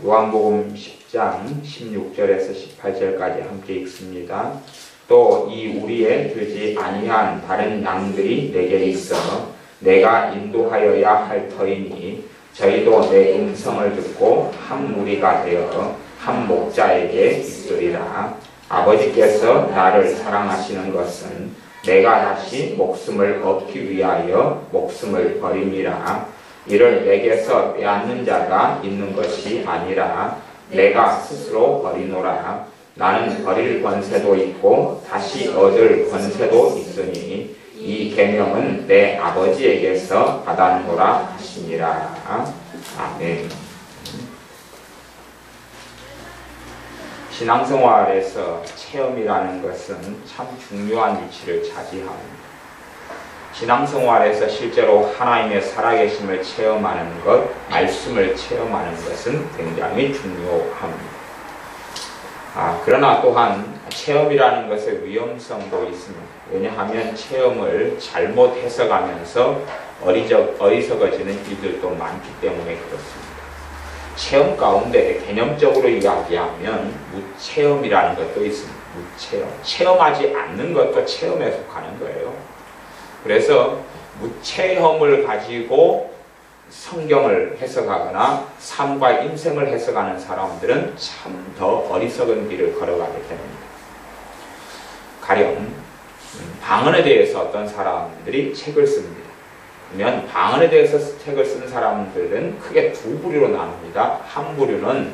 요한복음 10장 16절에서 18절까지 함께 읽습니다. 또 이 우리에 들지 아니한 다른 양들이 내게 있어 내가 인도하여야 할 터이니 저희도 내 음성을 듣고 한 무리가 되어 한 목자에게 있으리라. 아버지께서 나를 사랑하시는 것은 내가 다시 목숨을 얻기 위하여 목숨을 버림이라. 이를 내게서 빼앗는 자가 있는 것이 아니라 내가 스스로 버리노라. 나는 버릴 권세도 있고 다시 얻을 권세도 있으니 이 계명은 내 아버지에게서 받았노라 하시니라. 아멘. 신앙생활에서 체험이라는 것은 참 중요한 위치를 차지합니다. 신앙생활에서 실제로 하나님의 살아계심을 체험하는 것, 말씀을 체험하는 것은 굉장히 중요합니다. 그러나 또한 체험이라는 것의 위험성도 있습니다. 왜냐하면 체험을 잘못 해석하면서 어리석어지는 일들도 많기 때문에 그렇습니다. 체험 가운데 개념적으로 이야기하면 무체험이라는 것도 있습니다. 무체험. 체험하지 않는 것도 체험에 속하는 거예요. 그래서 무체험을 가지고 성경을 해석하거나 삶과 인생을 해석하는 사람들은 참 더 어리석은 길을 걸어가게 됩니다. 가령 방언에 대해서 어떤 사람들이 책을 씁니다. 그러면 방언에 대해서 책을 쓴 사람들은 크게 두 부류로 나눕니다. 한 부류는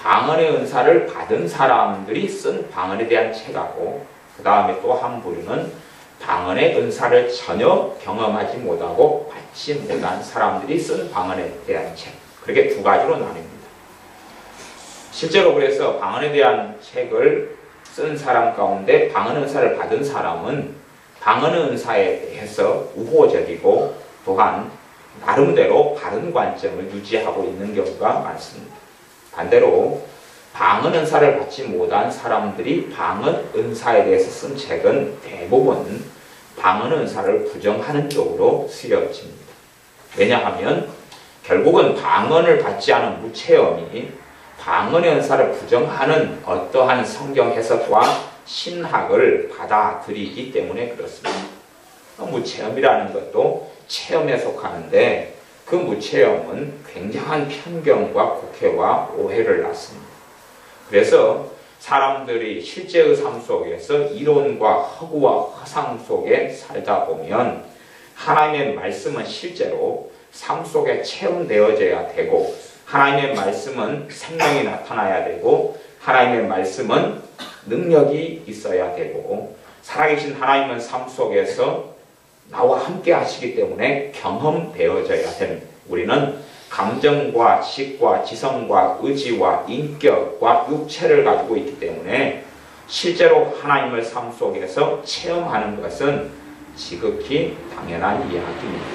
방언의 은사를 받은 사람들이 쓴 방언에 대한 책하고, 그 다음에 또 한 부류는 방언의 은사를 전혀 경험하지 못하고 받지 못한 사람들이 쓴 방언에 대한 책. 그렇게 두 가지로 나뉩니다. 실제로 그래서 방언에 대한 책을 쓴 사람 가운데 방언 은사를 받은 사람은 방언 은사에 대해서 우호적이고 또한 나름대로 바른 관점을 유지하고 있는 경우가 많습니다. 반대로 방언 은사를 받지 못한 사람들이 방언 은사에 대해서 쓴 책은 대부분 방언 은사를 부정하는 쪽으로 쓰여집니다. 왜냐하면 결국은 방언을 받지 않은 무체험이 방언의 은사를 부정하는 어떠한 성경 해석과 신학을 받아들이기 때문에 그렇습니다. 무체험이라는 것도 체험에 속하는데 그 무체험은 굉장한 편견과 국회와 오해를 낳습니다. 그래서 사람들이 실제의 삶 속에서 이론과 허구와 허상 속에 살다 보면 하나님의 말씀은 실제로 삶 속에 체험되어져야 되고, 하나님의 말씀은 생명이 나타나야 되고, 하나님의 말씀은 능력이 있어야 되고, 살아계신 하나님은 삶 속에서 나와 함께 하시기 때문에 경험되어져야 됩니다. 우리는 감정과 지식과 지성과 의지와 인격과 육체를 가지고 있기 때문에 실제로 하나님을 삶 속에서 체험하는 것은 지극히 당연한 이야기입니다.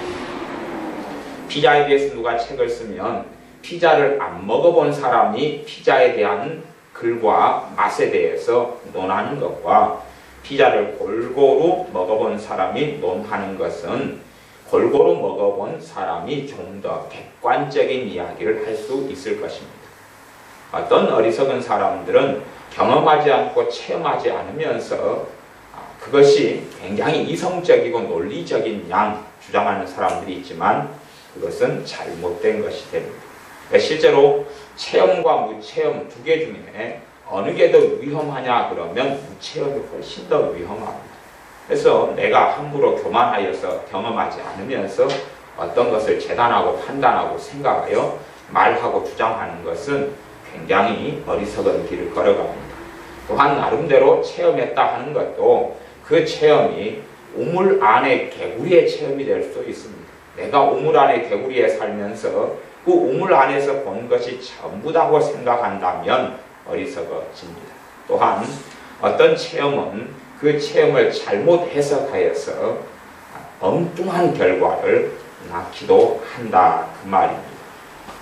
피자에 대해서 누가 책을 쓰면 피자를 안 먹어본 사람이 피자에 대한 글과 맛에 대해서 논하는 것과 피자를 골고루 먹어본 사람이 논하는 것은 골고루 먹어본 사람이 좀 더 객관적인 이야기를 할 수 있을 것입니다. 어떤 어리석은 사람들은 경험하지 않고 체험하지 않으면서 그것이 굉장히 이성적이고 논리적인 양 주장하는 사람들이 있지만 그것은 잘못된 것이 됩니다. 실제로 체험과 무체험 두 개 중에 어느 게 더 위험하냐 그러면 무체험이 훨씬 더 위험합니다. 그래서 내가 함부로 교만하여서 경험하지 않으면서 어떤 것을 재단하고 판단하고 생각하여 말하고 주장하는 것은 굉장히 어리석은 길을 걸어갑니다. 또한 나름대로 체험했다 하는 것도 그 체험이 우물 안의 개구리의 체험이 될 수 있습니다. 내가 우물 안의 개구리에 살면서 그 우물 안에서 본 것이 전부다고 생각한다면 어리석어집니다. 또한 어떤 체험은 그 체험을 잘못 해석하여서 엉뚱한 결과를 낳기도 한다 그 말입니다.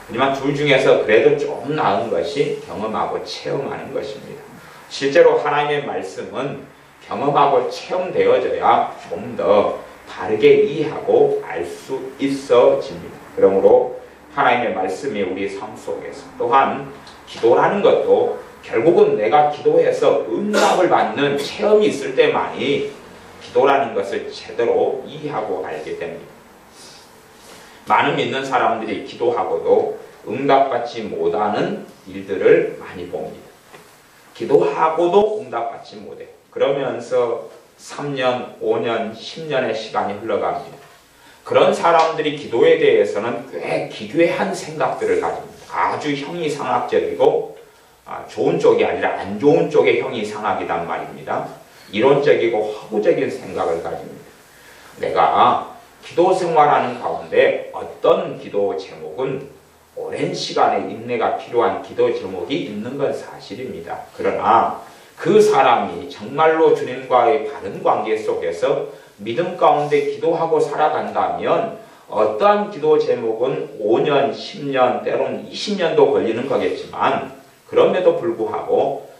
하지만 둘 중에서 그래도 좀 나은 것이 경험하고 체험하는 것입니다. 실제로 하나님의 말씀은 경험하고 체험되어져야 좀 더 바르게 이해하고 알 수 있어집니다. 그러므로 하나님의 말씀이 우리 삶 속에서 또한 기도라는 것도 결국은 내가 기도해서 응답을 받는 체험이 있을 때만이 기도라는 것을 제대로 이해하고 알게 됩니다. 많은 믿는 사람들이 기도하고도 응답받지 못하는 일들을 많이 봅니다. 기도하고도 응답받지 못해. 그러면서 3년, 5년, 10년의 시간이 흘러갑니다. 그런 사람들이 기도에 대해서는 꽤 기괴한 생각들을 가집니다. 아주 형이상학적이고 좋은 쪽이 아니라 안 좋은 쪽의 형이상학이란 말입니다. 이론적이고 허구적인 생각을 가집니다. 내가 기도 생활하는 가운데 어떤 기도 제목은 오랜 시간의 인내가 필요한 기도 제목이 있는 건 사실입니다. 그러나 그 사람이 정말로 주님과의 바른 관계 속에서 믿음 가운데 기도하고 살아간다면 어떠한 기도 제목은 5년, 10년, 때로는 20년도 걸리는 거겠지만 그럼에도 불구하고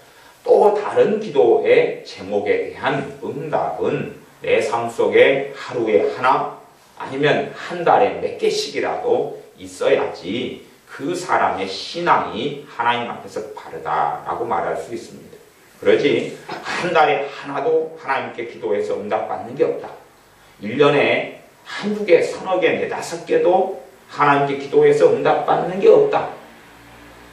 또 다른 기도의 제목에 대한 응답은 내 삶 속에 하루에 하나 아니면 한 달에 몇 개씩이라도 있어야지 그 사람의 신앙이 하나님 앞에서 바르다라고 말할 수 있습니다. 그러지 한 달에 하나도 하나님께 기도해서 응답받는 게 없다. 1년에 한두 개, 서너 개, 네다섯 개도 하나님께 기도해서 응답받는 게 없다.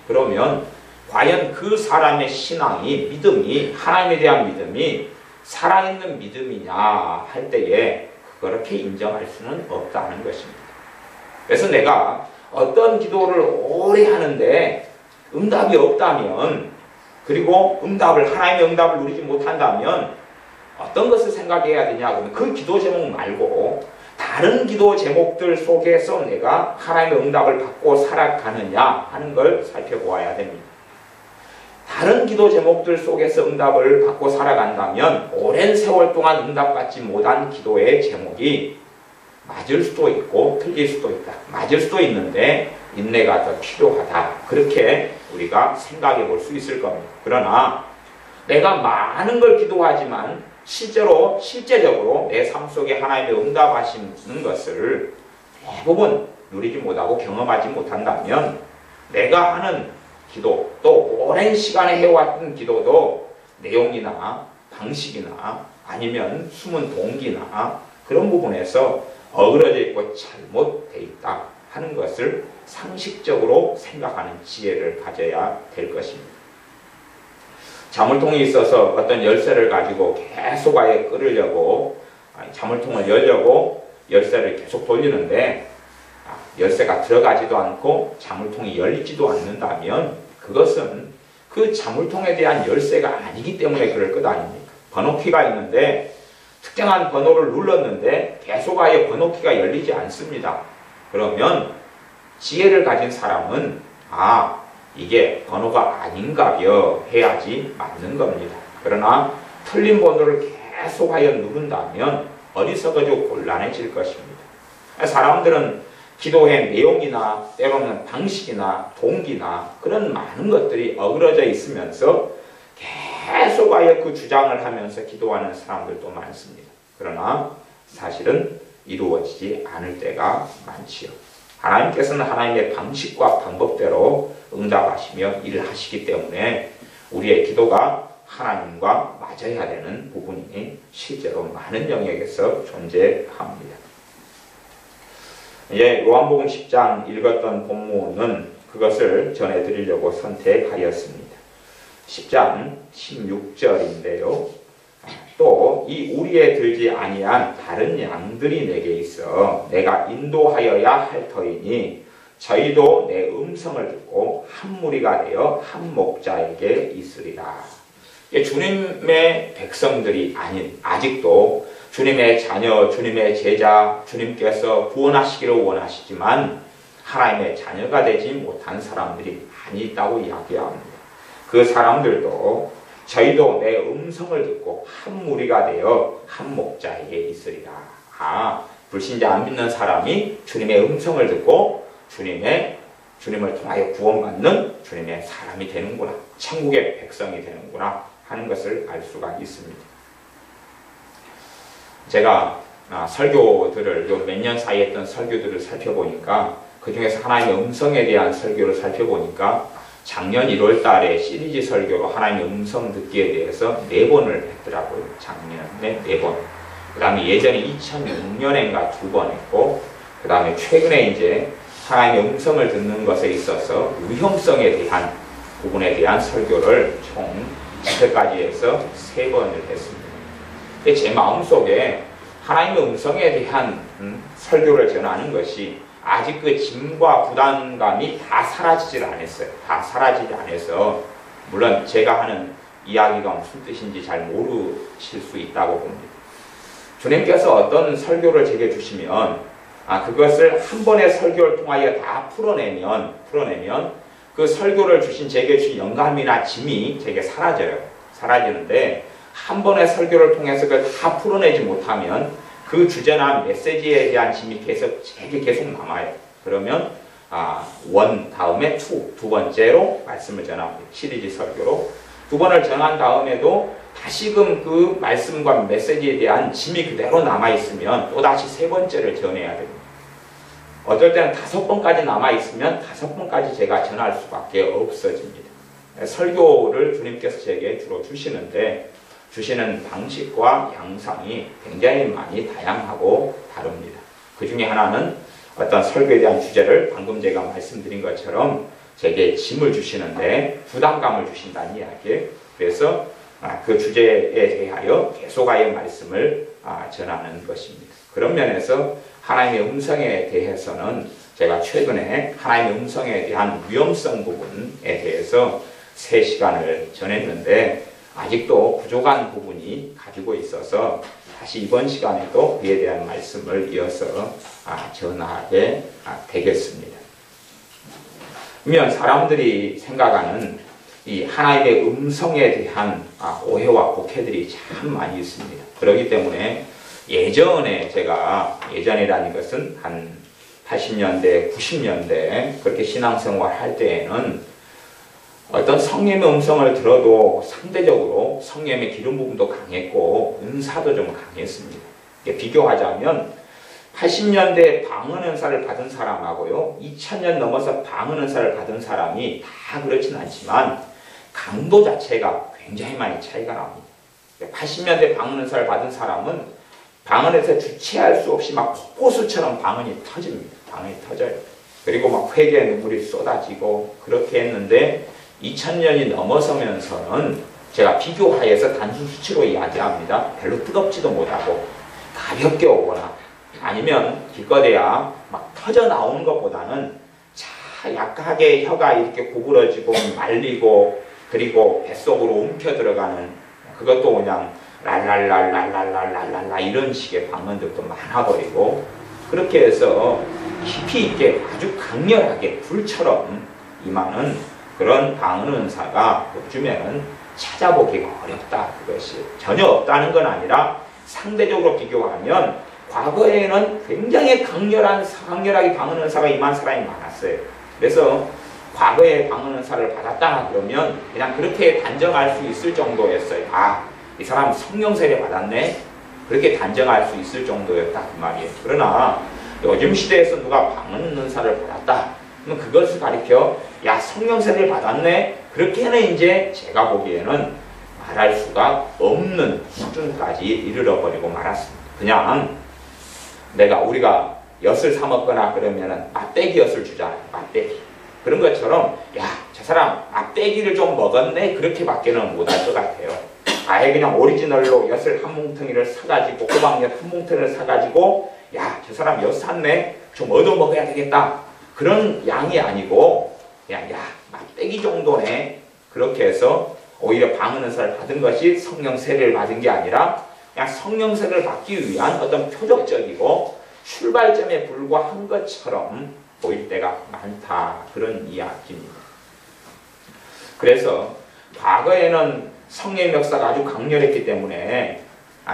그러면 과연 그 사람의 신앙이, 믿음이, 하나님에 대한 믿음이 살아있는 믿음이냐 할 때에 그렇게 인정할 수는 없다는 것입니다. 그래서 내가 어떤 기도를 오래 하는데 응답이 없다면, 그리고 하나님의 응답을 누리지 못한다면 어떤 것을 생각해야 되냐 하면 그 기도 제목 말고 다른 기도 제목들 속에서 내가 하나님의 응답을 받고 살아가느냐 하는 걸 살펴보아야 됩니다. 다른 기도 제목들 속에서 응답을 받고 살아간다면 오랜 세월 동안 응답받지 못한 기도의 제목이 맞을 수도 있고 틀릴 수도 있다. 맞을 수도 있는데 인내가 더 필요하다. 그렇게 우리가 생각해 볼 수 있을 겁니다. 그러나 내가 많은 걸 기도하지만 실제적으로 내 삶 속에 하나님의 응답하시는 것을 대부분 누리지 못하고 경험하지 못한다면 내가 하는 기도, 또 오랜 시간에 해왔던 기도도 내용이나 방식이나 아니면 숨은 동기나 그런 부분에서 어그러져 있고 잘못되어 있다 하는 것을 상식적으로 생각하는 지혜를 가져야 될 것입니다. 자물통이 있어서 어떤 열쇠를 가지고 계속 아예 끓으려고 자물통을 열려고 열쇠를 계속 돌리는데 열쇠가 들어가지도 않고 자물통이 열리지도 않는다면 그것은 그 자물통에 대한 열쇠가 아니기 때문에 그럴 것 아닙니까? 번호키가 있는데 특정한 번호를 눌렀는데 계속 아예 번호키가 열리지 않습니다. 그러면 지혜를 가진 사람은 이게 번호가 아닌가벼 해야지 맞는 겁니다. 그러나 틀린 번호를 계속하여 누른다면 어리석어지고 곤란해질 것입니다. 사람들은 기도의 내용이나 때로는 방식이나 동기나 그런 많은 것들이 어그러져 있으면서 계속하여 그 주장을 하면서 기도하는 사람들도 많습니다. 그러나 사실은 이루어지지 않을 때가 많지요. 하나님께서는 하나님의 방식과 방법대로 응답하시며 일을 하시기 때문에 우리의 기도가 하나님과 맞아야 되는 부분이 실제로 많은 영역에서 존재합니다. 이제 요한복음 10장 읽었던 본문은 그것을 전해드리려고 선택하였습니다. 10장 16절인데요. 또 이 우리에 들지 아니한 다른 양들이 내게 있어 내가 인도하여야 할 터이니 저희도 내 음성을 듣고 한 무리가 되어 한 목자에게 있으리라. 주님의 백성들이 아닌 아직도 주님의 자녀, 주님의 제자, 주님께서 구원하시기를 원하시지만 하나님의 자녀가 되지 못한 사람들이 많이 있다고 이야기합니다. 그 사람들도 저희도 내 음성을 듣고 한 무리가 되어 한 목자에게 있으리라. 불신자 안 믿는 사람이 주님의 음성을 듣고 주님을 통하여 구원받는 주님의 사람이 되는구나. 천국의 백성이 되는구나 하는 것을 알 수가 있습니다. 제가 설교들을 몇 년 사이에 했던 설교들을 살펴보니까 그 중에서 하나님의 음성에 대한 설교를 살펴보니까 작년 1월 달에 시리즈 설교로 하나님의 음성 듣기에 대해서 4번을 했더라고요. 작년에 4번. 그 다음에 예전에 2006년인가 2번 했고, 그 다음에 최근에 이제 하나님의 음성을 듣는 것에 있어서 위험성에 대한 부분에 대한 설교를 총 10회까지 해서 3번을 했습니다. 제 마음속에 하나님의 음성에 대한 설교를 전하는 것이 아직 그 짐과 부담감이 다 사라지질 않았어요. 다 사라지지 않아서 물론 제가 하는 이야기가 무슨 뜻인지 잘 모르실 수 있다고 봅니다. 주님께서 어떤 설교를 제게 주시면 그것을 한 번의 설교를 통하여 다 풀어내면 그 설교를 제게 주신 영감이나 짐이 제게 사라지는데 한 번의 설교를 통해서 그걸 다 풀어내지 못하면 그 주제나 메시지에 대한 짐이 제게 계속 남아요. 그러면 1 다음에 2, 두 번째로 말씀을 전합니다. 시리즈 설교로 2번을 전한 다음에도 다시금 그 말씀과 메시지에 대한 짐이 그대로 남아있으면 또다시 3번째를 전해야 됩니다. 어떨 때는 5번까지 남아있으면 5번까지 제가 전할 수밖에 없어집니다. 설교를 주님께서 제게 주로 주시는 방식과 양상이 굉장히 많이 다양하고 다릅니다. 그 중에 하나는 어떤 설교에 대한 주제를 방금 제가 말씀드린 것처럼 제게 짐을 주시는데 부담감을 주신다는 이야기예요. 그래서 그 주제에 대하여 계속하여 말씀을 전하는 것입니다. 그런 면에서 하나님의 음성에 대해서는 제가 최근에 하나님의 음성에 대한 위험성 부분에 대해서 3시간을 전했는데 아직도 부족한 부분이 가지고 있어서 다시 이번 시간에도 그에 대한 말씀을 이어서 전하게 되겠습니다. 그러면 사람들이 생각하는 이 하나님의 음성에 대한 오해와 곡해들이 참 많이 있습니다. 그렇기 때문에 예전이라는 것은 한 80년대, 90년대 그렇게 신앙생활 할 때에는 어떤 성령의 음성을 들어도 상대적으로 성령의 기름 부분도 강했고 은사도 좀 강했습니다. 비교하자면 80년대 방언 은사를 받은 사람하고요 2000년 넘어서 방언 은사를 받은 사람이 다 그렇진 않지만 강도 자체가 굉장히 많이 차이가 납니다. 80년대 방언 은사를 받은 사람은 방언에서 주체할 수 없이 막 폭포수처럼 방언이 터집니다. 방언이 터져요. 그리고 막 회개의 눈물이 쏟아지고 그렇게 했는데 2000년이 넘어서면서는 제가 비교하여서 단순 수치로 이야기합니다. 별로 뜨겁지도 못하고 가볍게 오거나 아니면 기껏해야 막 터져 나오는 것보다는 약하게 혀가 이렇게 구부러지고 말리고 그리고 뱃속으로 움켜 들어가는 그것도 그냥 랄랄랄랄랄랄랄라 이런 식의 방언들도 많아버리고 그렇게 해서 깊이 있게 아주 강렬하게 불처럼 임하는 그런 방언 은사가 요즘에는 찾아보기가 어렵다. 그것이 전혀 없다는 건 아니라 상대적으로 비교하면 과거에는 굉장히 강렬하게 방언 은사가 임한 사람이 많았어요. 그래서 과거에 방언 은사를 받았다 그러면 그냥 그렇게 단정할 수 있을 정도였어요. 이 사람 성령 세례 받았네. 그렇게 단정할 수 있을 정도였다 그 말이에요. 그러나 요즘 시대에서 누가 방언 은사를 받았다. 그럼 그것을 가리켜 성령 세례를 받았네. 그렇게는 이제 제가 보기에는 말할 수가 없는 수준까지 이르러 버리고 말았습니다. 그냥 우리가 엿을 사 먹거나 그러면은 맛배기 엿을 주잖아요. 맛배기. 그런 것처럼 저 사람 맛배기를 좀 먹었네. 그렇게밖에는 못할 것 같아요. 아예 그냥 오리지널로 엿을 한 뭉텅이를 사가지고 호박엿 한 뭉텅이를 사가지고 저 사람 엿 샀네. 좀 얻어 먹어야 되겠다. 그런 양이 아니고 맛배기 정도네. 그렇게 해서 오히려 방언 은사를 받은 것이 성령 세례를 받은 게 아니라 그냥 성령 세례를 받기 위한 어떤 표적적이고 출발점에 불과한 것처럼 보일 때가 많다. 그런 이야기입니다. 그래서 과거에는 성령의 역사가 아주 강렬했기 때문에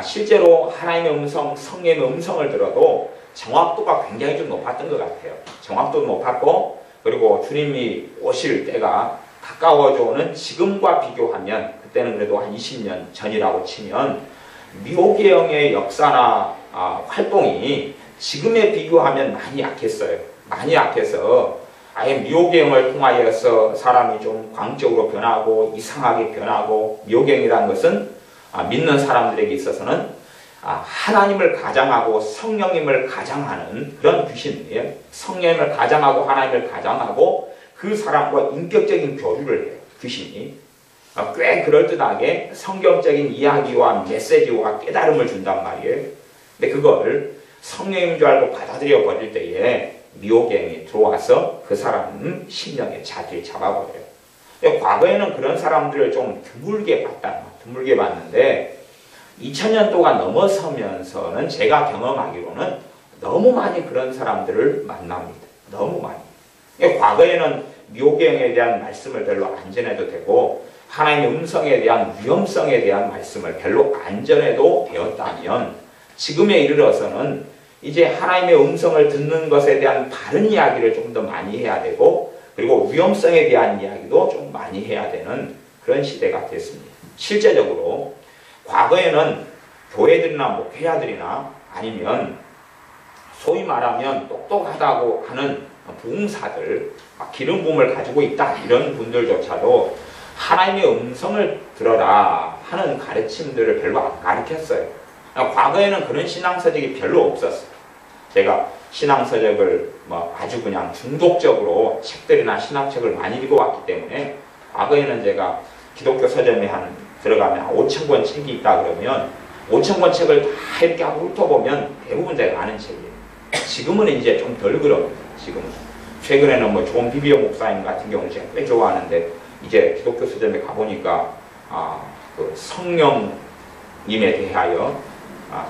실제로 하나님의 음성, 성령의 음성을 들어도 정확도가 굉장히 좀 높았던 것 같아요. 정확도도 높았고 그리고 주님이 오실 때가 가까워져 오는 지금과 비교하면 그때는 그래도 한 20년 전이라고 치면 미호계형의 역사나 활동이 지금에 비교하면 많이 약했어요. 많이 약해서 아예 미호경을 통하여서 사람이 좀 광적으로 변하고 이상하게 변하고, 미호경이라는 것은 믿는 사람들에게 있어서는 하나님을 가장하고 성령님을 가장하는 그런 귀신이에요. 성령님을 가장하고 하나님을 가장하고 그 사람과 인격적인 교류를 해요. 귀신이 꽤 그럴듯하게 성경적인 이야기와 메시지와 깨달음을 준단 말이에요. 근데 그걸 성령인 줄 알고 받아들여 버릴 때에 미호경이 들어와서 그 사람 심령에 자리를 잡아버려요. 과거에는 그런 사람들을 좀 드물게 봤는데 2000년 동안 넘어서면서는 제가 경험하기로는 너무 많이 그런 사람들을 만납니다. 너무 많이. 과거에는 미호경에 대한 말씀을 별로 안 전해도 되고 하나님의 음성에 대한 위험성에 대한 말씀을 별로 안 전해도 되었다면, 지금에 이르러서는 이제 하나님의 음성을 듣는 것에 대한 바른 이야기를 좀 더 많이 해야 되고, 그리고 위험성에 대한 이야기도 좀 많이 해야 되는 그런 시대가 됐습니다. 실제적으로 과거에는 교회들이나 목회자들이나 아니면 소위 말하면 똑똑하다고 하는 부흥사들, 기름 부음을 가지고 있다 이런 분들조차도 하나님의 음성을 들어라 하는 가르침들을 별로 안 가르쳤어요. 과거에는 그런 신앙서적이 별로 없었어요. 제가 신앙서적을 아주 그냥 중독적으로 책들이나 신학책을 많이 읽어왔기 때문에, 과거에는 제가 기독교 서점에 들어가면 5,000권 책이 있다 그러면 5,000권 책을 다 이렇게 하고 훑어보면 대부분 제가 아는 책이에요. 지금은 이제 좀 덜 그럽니다. 지금은. 최근에는 존 비비오 목사님 같은 경우는 제가 꽤 좋아하는데, 이제 기독교 서점에 가보니까 그 성령님에 대하여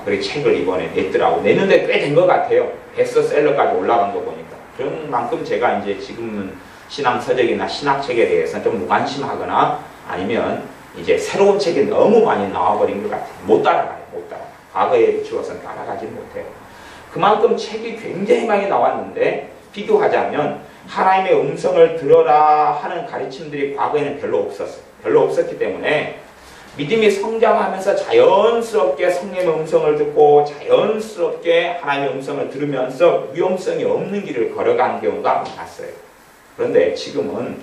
그렇게 책을 이번에 냈더라고. 냈는데 꽤 된 것 같아요. 베스트셀러까지 올라간 거 보니까. 그런 만큼 제가 이제 지금은 신앙서적이나 신학책에 대해서 좀 무관심하거나 아니면 이제 새로운 책이 너무 많이 나와버린 것 같아요. 못 따라가요. 과거에 비추어서는 따라가지 못해요. 그만큼 책이 굉장히 많이 나왔는데, 비교하자면 하나님의 음성을 들어라 하는 가르침들이 과거에는 별로 없었어요. 별로 없었기 때문에 믿음이 성장하면서 자연스럽게 성령의 음성을 듣고 자연스럽게 하나님의 음성을 들으면서 위험성이 없는 길을 걸어가는 경우가 많았어요. 그런데 지금은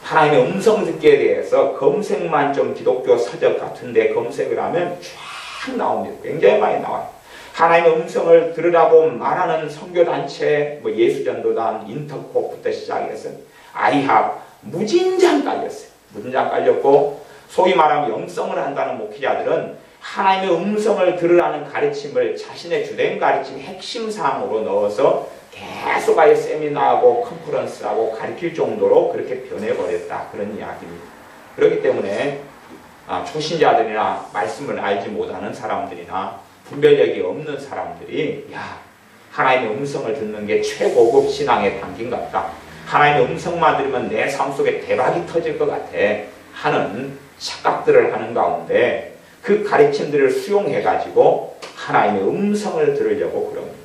하나님의 음성 듣기에 대해서 검색만 좀 기독교 서적 같은데 검색을 하면 쫙 나옵니다. 굉장히 많이 나와요. 하나님의 음성을 들으라고 말하는 선교단체, 예수전도단, 인터코부터 시작해서 아이학 무진장 깔렸어요. 무진장 깔렸고, 소위 말하면 영성을 한다는 목회자들은 하나님의 음성을 들으라는 가르침을 자신의 주된 가르침 핵심 사항으로 넣어서 계속 아예 세미나하고 컨퍼런스하고 가르칠 정도로 그렇게 변해버렸다. 그런 이야기입니다. 그렇기 때문에 초신자들이나 말씀을 알지 못하는 사람들이나 분별력이 없는 사람들이 하나님의 음성을 듣는 게 최고급 신앙의 단계인 것 같다. 하나님의 음성만 들으면 내 삶 속에 대박이 터질 것 같아 하는 착각들을 하는 가운데 그 가르침들을 수용해가지고 하나님의 음성을 들으려고 그럽니다.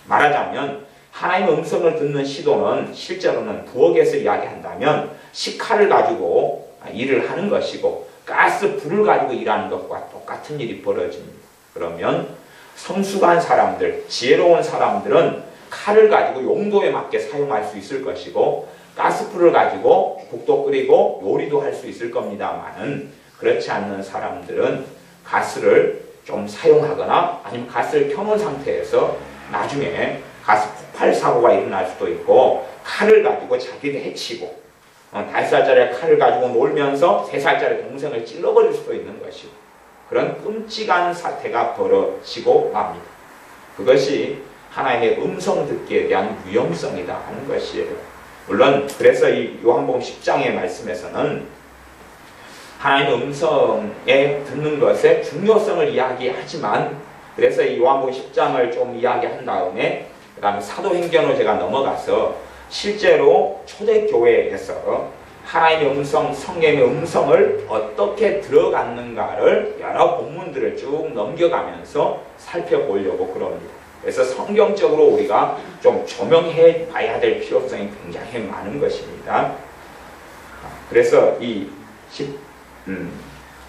말하자면 하나님의 음성을 듣는 시도는 실제로는 부엌에서 이야기한다면 식칼을 가지고 일을 하는 것이고 가스 불을 가지고 일하는 것과 똑같은 일이 벌어집니다. 그러면 성숙한 사람들, 지혜로운 사람들은 칼을 가지고 용도에 맞게 사용할 수 있을 것이고 가스불을 가지고 국도 끓이고 요리도 할 수 있을 겁니다만은, 그렇지 않는 사람들은 가스를 좀 사용하거나 아니면 가스를 켜놓은 상태에서 나중에 가스 폭발 사고가 일어날 수도 있고, 칼을 가지고 자기를 해치고 5살짜리 칼을 가지고 놀면서 3살짜리 동생을 찔러버릴 수도 있는 것이고, 그런 끔찍한 사태가 벌어지고 맙니다. 그것이 하나님의 음성 듣기에 대한 위험성이다 하는 것이에요. 물론 그래서 이 요한복음 10장의 말씀에서는 하나님의 음성에 듣는 것의 중요성을 이야기하지만, 그래서 이 요한복음 10장을 좀 이야기한 다음에 그 다음에 사도행전으로 제가 넘어가서 실제로 초대교회에서 하나님의 음성, 성령의 음성을 어떻게 들어갔는가를 여러 본문들을 쭉 넘겨가면서 살펴보려고 그럽니다. 그래서 성경적으로 우리가 좀 조명해 봐야 될 필요성이 굉장히 많은 것입니다. 그래서 이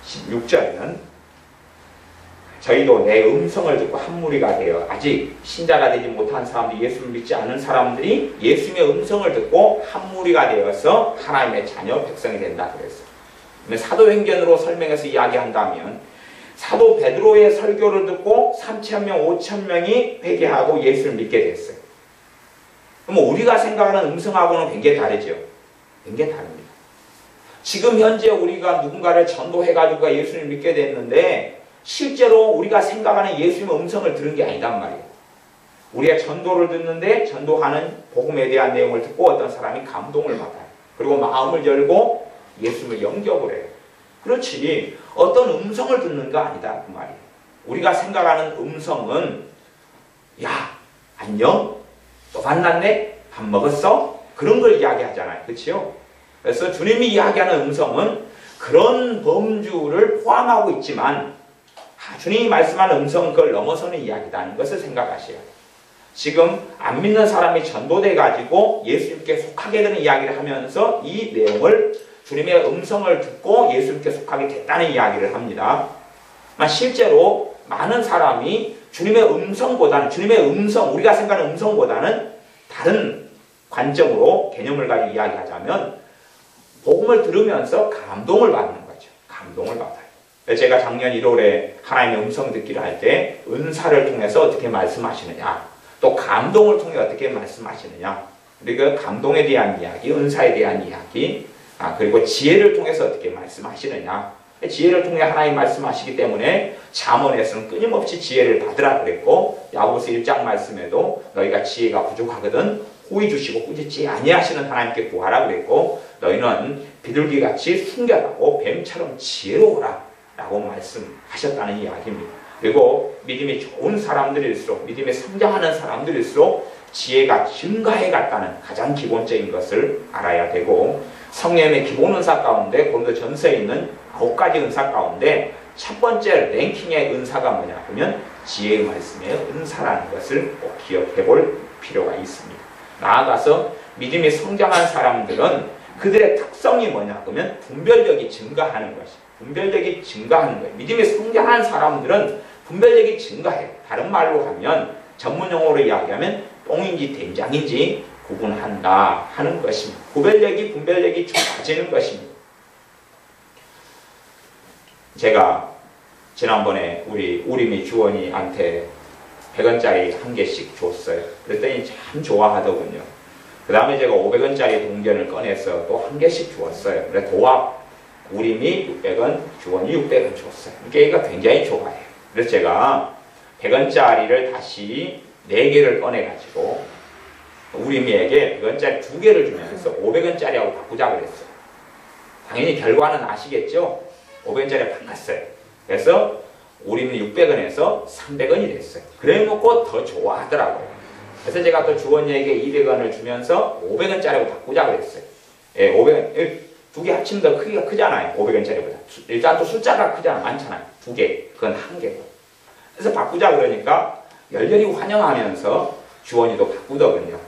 16절에는 저희도 내 음성을 듣고 한 무리가 되어 아직 신자가 되지 못한 사람들이 예수를 믿지 않는 사람들이 예수님의 음성을 듣고 한 무리가 되어서 하나님의 자녀 백성이 된다 그랬어요. 사도행전으로 설명해서 이야기한다면 사도 베드로의 설교를 듣고 3,000명, 5,000명이 회개하고 예수를 믿게 됐어요. 그럼 우리가 생각하는 음성하고는 굉장히 다르죠. 굉장히 다릅니다. 지금 현재 우리가 누군가를 전도해가지고 예수를 믿게 됐는데 실제로 우리가 생각하는 예수님의 음성을 들은 게 아니단 말이에요. 우리가 전도를 듣는데 전도하는 복음에 대한 내용을 듣고 어떤 사람이 감동을 받아요. 그리고 마음을 열고 예수님을 영접을 해요. 그렇지 어떤 음성을 듣는가 아니다 그 말이에요. 우리가 생각하는 음성은 야 안녕? 또 만났네? 밥 먹었어? 그런 걸 이야기하잖아요. 그렇죠? 그래서 주님이 이야기하는 음성은 그런 범주를 포함하고 있지만 주님이 말씀하는 음성은 그걸 넘어서는 이야기다는 것을 생각하셔야 돼요. 지금 안 믿는 사람이 전도돼 가지고 예수님께 속하게 되는 이야기를 하면서 이 내용을 주님의 음성을 듣고 예수님께 속하게 됐다는 이야기를 합니다. 실제로 많은 사람이 주님의 음성보다는 주님의 음성, 우리가 생각하는 음성보다는 다른 관점으로 개념을 가지고 이야기하자면 복음을 들으면서 감동을 받는 거죠. 감동을 받아요. 제가 작년 1월에 하나님의 음성 듣기를 할 때 은사를 통해서 어떻게 말씀하시느냐, 또 감동을 통해 어떻게 말씀하시느냐, 그리고 감동에 대한 이야기, 은사에 대한 이야기, 그리고 지혜를 통해서 어떻게 말씀하시느냐. 지혜를 통해 하나님 말씀하시기 때문에 잠언에서는 끊임없이 지혜를 받으라 그랬고, 야고보서 1장 말씀에도 너희가 지혜가 부족하거든 호의 주시고 꾸짖지 아니하시는 하나님께 구하라 그랬고, 너희는 비둘기같이 순결하고 뱀처럼 지혜로우라 라고 말씀하셨다는 이야기입니다. 그리고 믿음이 좋은 사람들일수록, 믿음이 성장하는 사람들일수록 지혜가 증가해 갔다는 가장 기본적인 것을 알아야 되고, 성령의 기본 은사 가운데 고린도 전서에 있는 9가지 은사 가운데 첫 번째 랭킹의 은사가 뭐냐 하면 지혜의 말씀의 은사라는 것을 꼭 기억해 볼 필요가 있습니다. 나아가서 믿음이 성장한 사람들은 그들의 특성이 뭐냐 하면 분별력이 증가하는 것입니다. 분별력이 증가하는 거예요. 믿음이 성장한 사람들은 분별력이 증가해요. 다른 말로 하면 전문용어로 이야기하면 똥인지 된장인지 구분한다 하는 것입니다. 분별력이 좋아지는 것입니다. 제가 지난번에 우리 우림이 주원이한테 100원짜리 한 개씩 줬어요. 그랬더니 참 좋아하더군요. 그 다음에 제가 500원짜리 동전을 꺼내서 또 한 개씩 주었어요. 그래 도합 우림이 600원, 주원이 600원 줬어요. 걔가 굉장히 좋아해요. 그래서 제가 100원짜리를 다시 4개를 꺼내가지고 우림이에게 100원짜리 2개를 주면서 500원짜리하고 바꾸자 그랬어요. 당연히 결과는 아시겠죠? 500원짜리 바꿨어요. 그래서 우림이 600원에서 300원이 됐어요. 그래 놓고 더 좋아하더라고요. 그래서 제가 또 주원이에게 200원을 주면서 500원짜리하고 바꾸자 그랬어요. 예, 500원. 2개 합치면 더 크기가 크잖아요. 500원짜리보다. 일단 또 숫자가 크잖아. 많잖아요. 2개. 그건 1개고. 그래서 바꾸자 그러니까 열렬히 환영하면서 주원이도 바꾸더군요.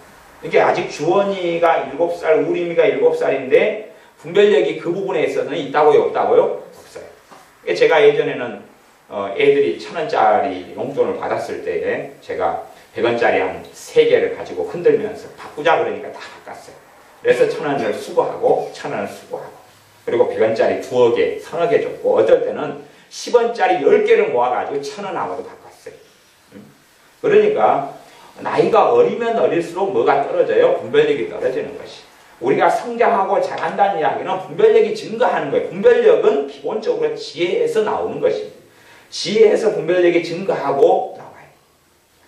이게 아직 주원이가 7살, 우림이가 7살인데 분별력이 그 부분에 있어서는 있다고요? 없다고요? 없어요. 제가 예전에는 애들이 1,000원짜리 용돈을 받았을 때에 제가 100원짜리 한 3개를 가지고 흔들면서 바꾸자 그러니까 다 바꿨어요. 그래서 1,000원을 수거하고 1,000원을 수거하고 그리고 100원짜리 2개, 3개 줬고 어떨 때는 10원짜리 10개를 모아가지고 1,000원하고도 바꿨어요. 그러니까 나이가 어리면 어릴수록 뭐가 떨어져요? 분별력이 떨어지는 것이. 우리가 성장하고 잘한다는 이야기는 분별력이 증가하는 거예요. 분별력은 기본적으로 지혜에서 나오는 것입니다. 지혜에서 분별력이 증가하고 나와요.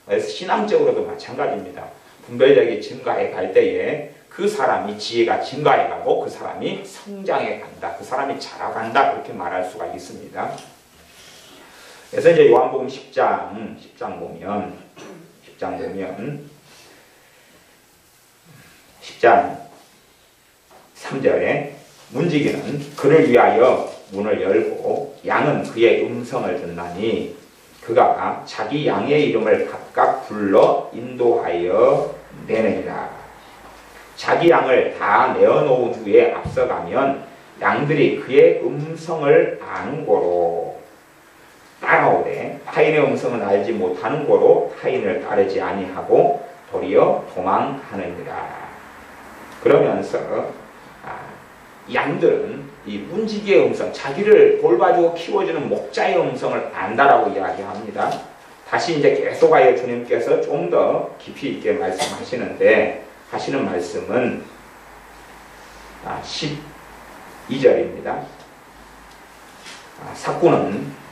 그래서 신앙적으로도 마찬가지입니다. 분별력이 증가해 갈 때에 그 사람이 지혜가 증가해가고 그 사람이 성장해 간다. 그 사람이 자라간다. 그렇게 말할 수가 있습니다. 그래서 이제 요한복음 10장 보면 10장 3절에 문지기는 그를 위하여 문을 열고 양은 그의 음성을 듣나니 그가 자기 양의 이름을 각각 불러 인도하여 내느니라. 자기 양을 다 내어놓은 후에 앞서가면 양들이 그의 음성을 아는 고로. 딱 따라오되 타인의 음성은 알지 못하는 고로 타인을 따르지 아니하고 도리어 도망하느니라. 그러면서 양들은 이 문지기의 음성, 자기를 돌봐주고 키워주는 목자의 음성을 안다라고 이야기합니다. 다시 이제 계속하여 주님께서 좀 더 깊이 있게 말씀하시는데 하시는 말씀은 12절입니다. 삭구는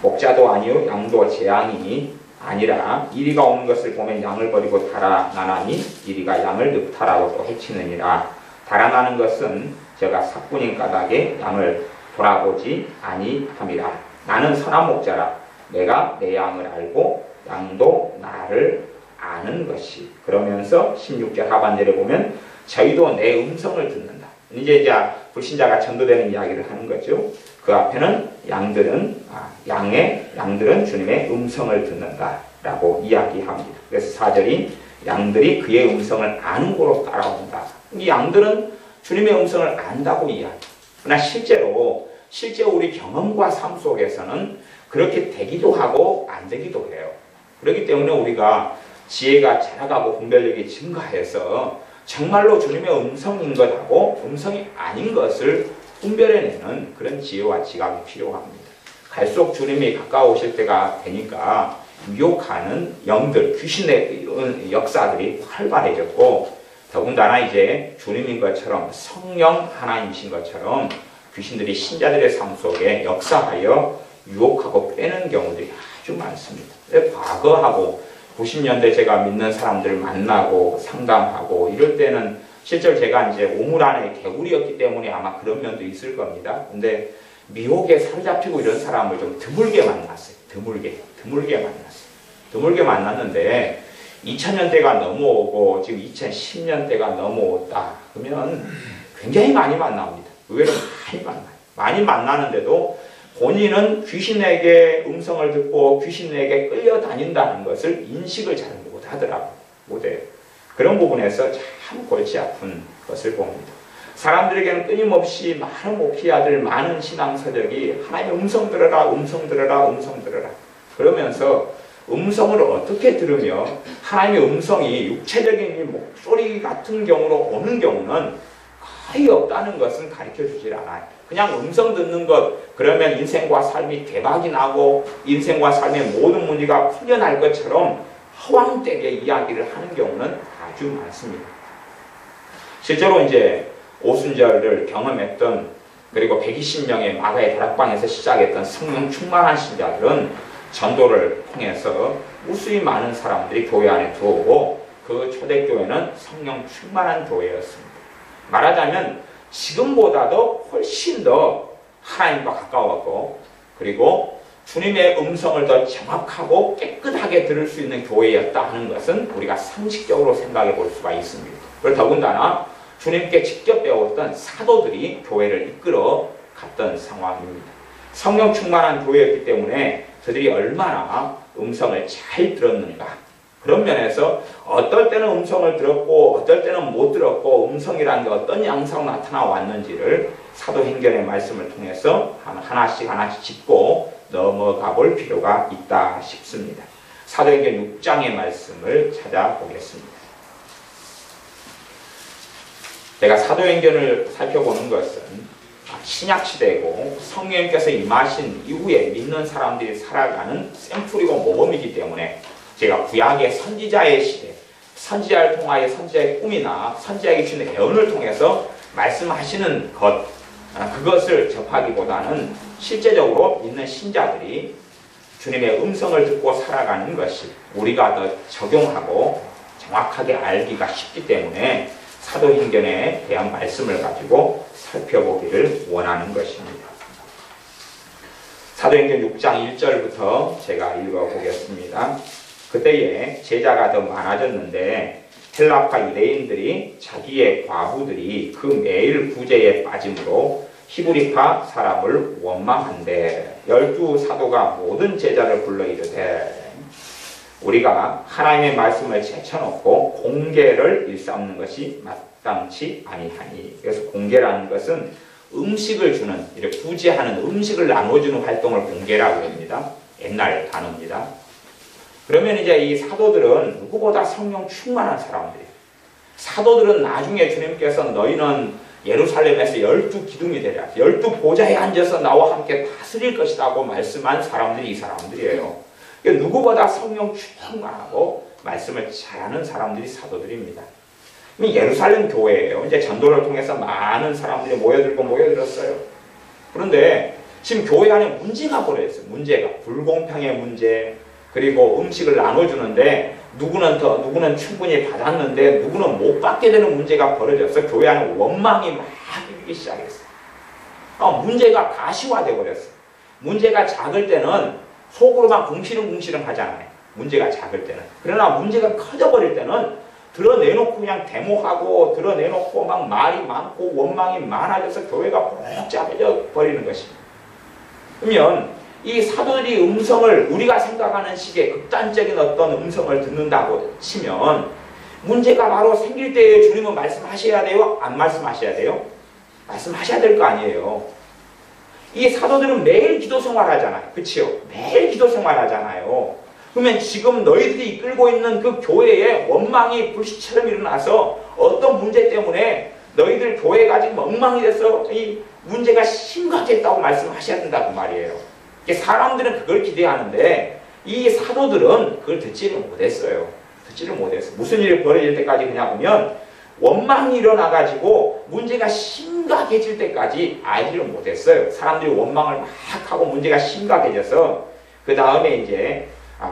목자도 아니요 양도 재앙이 아니라 이리가 오는 것을 보면 양을 버리고 달아나나니 이리가 양을 늑탈하고 또 해치느니라. 달아나는 것은 제가 삭군인 까닭에 양을 돌아보지 아니함이라. 나는 선한 목자라. 내가 내 양을 알고 양도 나를 아는 것이. 그러면서 16절 하반절에 보면 저희도 내 음성을 듣는다. 이제 불신자가 전도되는 이야기를 하는 거죠. 그 앞에는 양들은 주님의 음성을 듣는다라고 이야기합니다. 그래서 4절이 양들이 그의 음성을 아는 고로 따라온다. 이 양들은 주님의 음성을 안다고 이야기. 그러나 실제 우리 경험과 삶 속에서는 그렇게 되기도 하고 안 되기도 해요. 그렇기 때문에 우리가 지혜가 자라가고 분별력이 증가해서 정말로 주님의 음성인 것하고 음성이 아닌 것을 분별해내는 그런 지혜와 지각이 필요합니다. 갈수록 주님이 가까우실 때가 되니까 유혹하는 영들, 귀신의 역사들이 활발해졌고 더군다나 이제 주님인 것처럼 성령 하나님이신 것처럼 귀신들이 신자들의 삶 속에 역사하여 유혹하고 빼는 경우들이 아주 많습니다. 과거하고 90년대 제가 믿는 사람들을 만나고 상담하고 이럴 때는 실제로 제가 이제 우물 안에 개구리였기 때문에 아마 그런 면도 있을 겁니다. 근데 미혹에 사로잡히고 이런 사람을 좀 드물게 만났어요. 드물게 만났는데 2000년대가 넘어오고 지금 2010년대가 넘어왔다. 그러면 굉장히 많이 만납니다. 의외로 많이 만나는데도 본인은 귀신에게 음성을 듣고 귀신에게 끌려다닌다는 것을 인식을 잘 못하더라고요. 못해요. 그런 부분에서 참 골치 아픈 것을 봅니다. 사람들에게는 끊임없이 많은 목회자들, 많은 신앙서적이 하나님의 음성 들어라, 음성 들어라, 음성 들어라. 그러면서 음성을 어떻게 들으며 하나님의 음성이 육체적인 목소리 같은 경우로 오는 경우는 거의 없다는 것은 가르쳐주질 않아요. 그냥 음성 듣는 것, 그러면 인생과 삶이 대박이 나고 인생과 삶의 모든 문제가 풀려날 것처럼 허황되게 이야기를 하는 경우는 아주 많습니다. 실제로 이제 오순절을 경험했던 그리고 120명의 마가의 다락방에서 시작했던 성령 충만한 신자들은 전도를 통해서 무수히 많은 사람들이 교회 안에 들어오고 그 초대교회는 성령 충만한 교회였습니다. 말하자면 지금보다도 훨씬 더 하나님과 가까웠고 그리고 주님의 음성을 더 정확하고 깨끗하게 들을 수 있는 교회였다 하는 것은 우리가 상식적으로 생각해 볼 수가 있습니다. 그리고 더군다나 주님께 직접 배웠던 사도들이 교회를 이끌어 갔던 상황입니다. 성령 충만한 교회였기 때문에 그들이 얼마나 음성을 잘 들었는가. 그런 면에서 어떨 때는 음성을 들었고 어떨 때는 못 들었고 음성이라는 게 어떤 양상으로 나타나 왔는지를 사도행전의 말씀을 통해서 하나씩 짚고 넘어가 볼 필요가 있다 싶습니다. 사도행전 6장의 말씀을 찾아보겠습니다. 제가 사도행전을 살펴보는 것은 신약시대고 성령님께서 임하신 이후에 믿는 사람들이 살아가는 샘플이고 모범이기 때문에 제가 구약의 선지자의 시대, 선지자를 통하여 선지자의 꿈이나 선지자에게 주는 예언을 통해서 말씀하시는 것, 그것을 접하기보다는 실제적으로 믿는 신자들이 주님의 음성을 듣고 살아가는 것이 우리가 더 적용하고 정확하게 알기가 쉽기 때문에 사도행전에 대한 말씀을 가지고 살펴보기를 원하는 것입니다. 사도행전 6장 1절부터 제가 읽어보겠습니다. 그때에 제자가 더 많아졌는데 헬라파 유대인들이 자기의 과부들이 그 매일 구제에 빠짐으로 히브리파 사람을 원망한대 12 사도가 모든 제자를 불러 이르되 우리가 하나님의 말씀을 제쳐놓고 공개를 일삼는 것이 마땅치 아니하니. 그래서 공개라는 것은 음식을 주는, 이렇게 구제하는 음식을 나눠주는 활동을 공개라고 합니다. 옛날 단어입니다. 그러면 이제 이 사도들은 누구보다 성령 충만한 사람들이에요. 사도들은 나중에 주님께서 너희는 예루살렘에서 12기둥이 되랴, 12보좌에 앉아서 나와 함께 다스릴 것이라고 말씀한 사람들이 이 사람들이에요. 누구보다 성령 충만하고 말씀을 잘하는 사람들이 사도들입니다. 예루살렘 교회예요. 이제 전도를 통해서 많은 사람들이 모여들었어요. 그런데 지금 교회 안에 문제가 벌어졌어요. 문제가 불공평의 문제, 그리고 음식을 나눠주는데 누구는 충분히 받았는데 누구는 못 받게 되는 문제가 벌어져서 교회 안에 원망이 막 일기 시작했어요. 문제가 가시화되어 버렸어요. 문제가 작을 때는 속으로만 궁시렁궁시렁 하잖아요. 문제가 작을 때는. 그러나 문제가 커져버릴 때는 드러내놓고 그냥 데모하고 드러내놓고 막 말이 많고 원망이 많아져서 교회가 복잡해져 버리는 것입니다. 그러면 이 사도들이 음성을 우리가 생각하는 식의 극단적인 어떤 음성을 듣는다고 치면 문제가 바로 생길 때에 주님은 말씀하셔야 돼요? 안 말씀하셔야 돼요? 말씀하셔야 될 거 아니에요. 이 사도들은 매일 기도 생활하잖아요. 그치요? 매일 기도 생활하잖아요. 그러면 지금 너희들이 이끌고 있는 그 교회에 원망이 불씨처럼 일어나서 어떤 문제 때문에 너희들 교회가 지금 엉망이 돼서 이 문제가 심각했다고 말씀하셔야 된다고 말이에요. 사람들은 그걸 기대하는데 이 사도들은 그걸 듣지를 못했어요. 무슨 일이 벌어질 때까지 그냥 보면 원망이 일어나가지고 문제가 심각해질 때까지 알지를 못했어요. 사람들이 원망을 막 하고 문제가 심각해져서 그 다음에 이제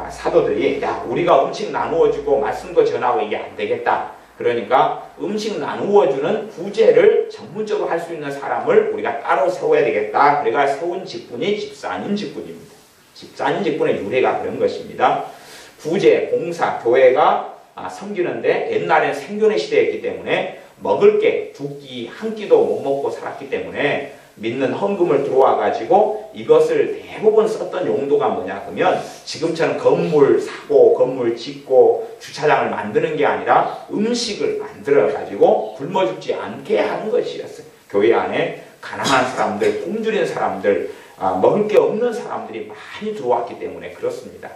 사도들이 야 우리가 음식 나누어주고 말씀도 전하고 이게 안 되겠다. 그러니까 음식 나누어주는 구제를 전문적으로 할 수 있는 사람을 우리가 따로 세워야 되겠다. 그래가 세운 직분이 집사님 직분입니다. 집사님 직분의 유래가 그런 것입니다. 구제, 봉사, 교회가 섬기는데 옛날엔 생존의 시대였기 때문에 먹을 게 두 끼, 한 끼도 못 먹고 살았기 때문에 믿는 헌금을 들어와 가지고 이것을 대부분 썼던 용도가 뭐냐 그러면 지금처럼 건물 사고 건물 짓고 주차장을 만드는 게 아니라 음식을 만들어 가지고 굶어 죽지 않게 하는 것이었어요. 교회 안에 가난한 사람들, 굶주린 사람들, 먹을 게 없는 사람들이 많이 들어왔기 때문에 그렇습니다.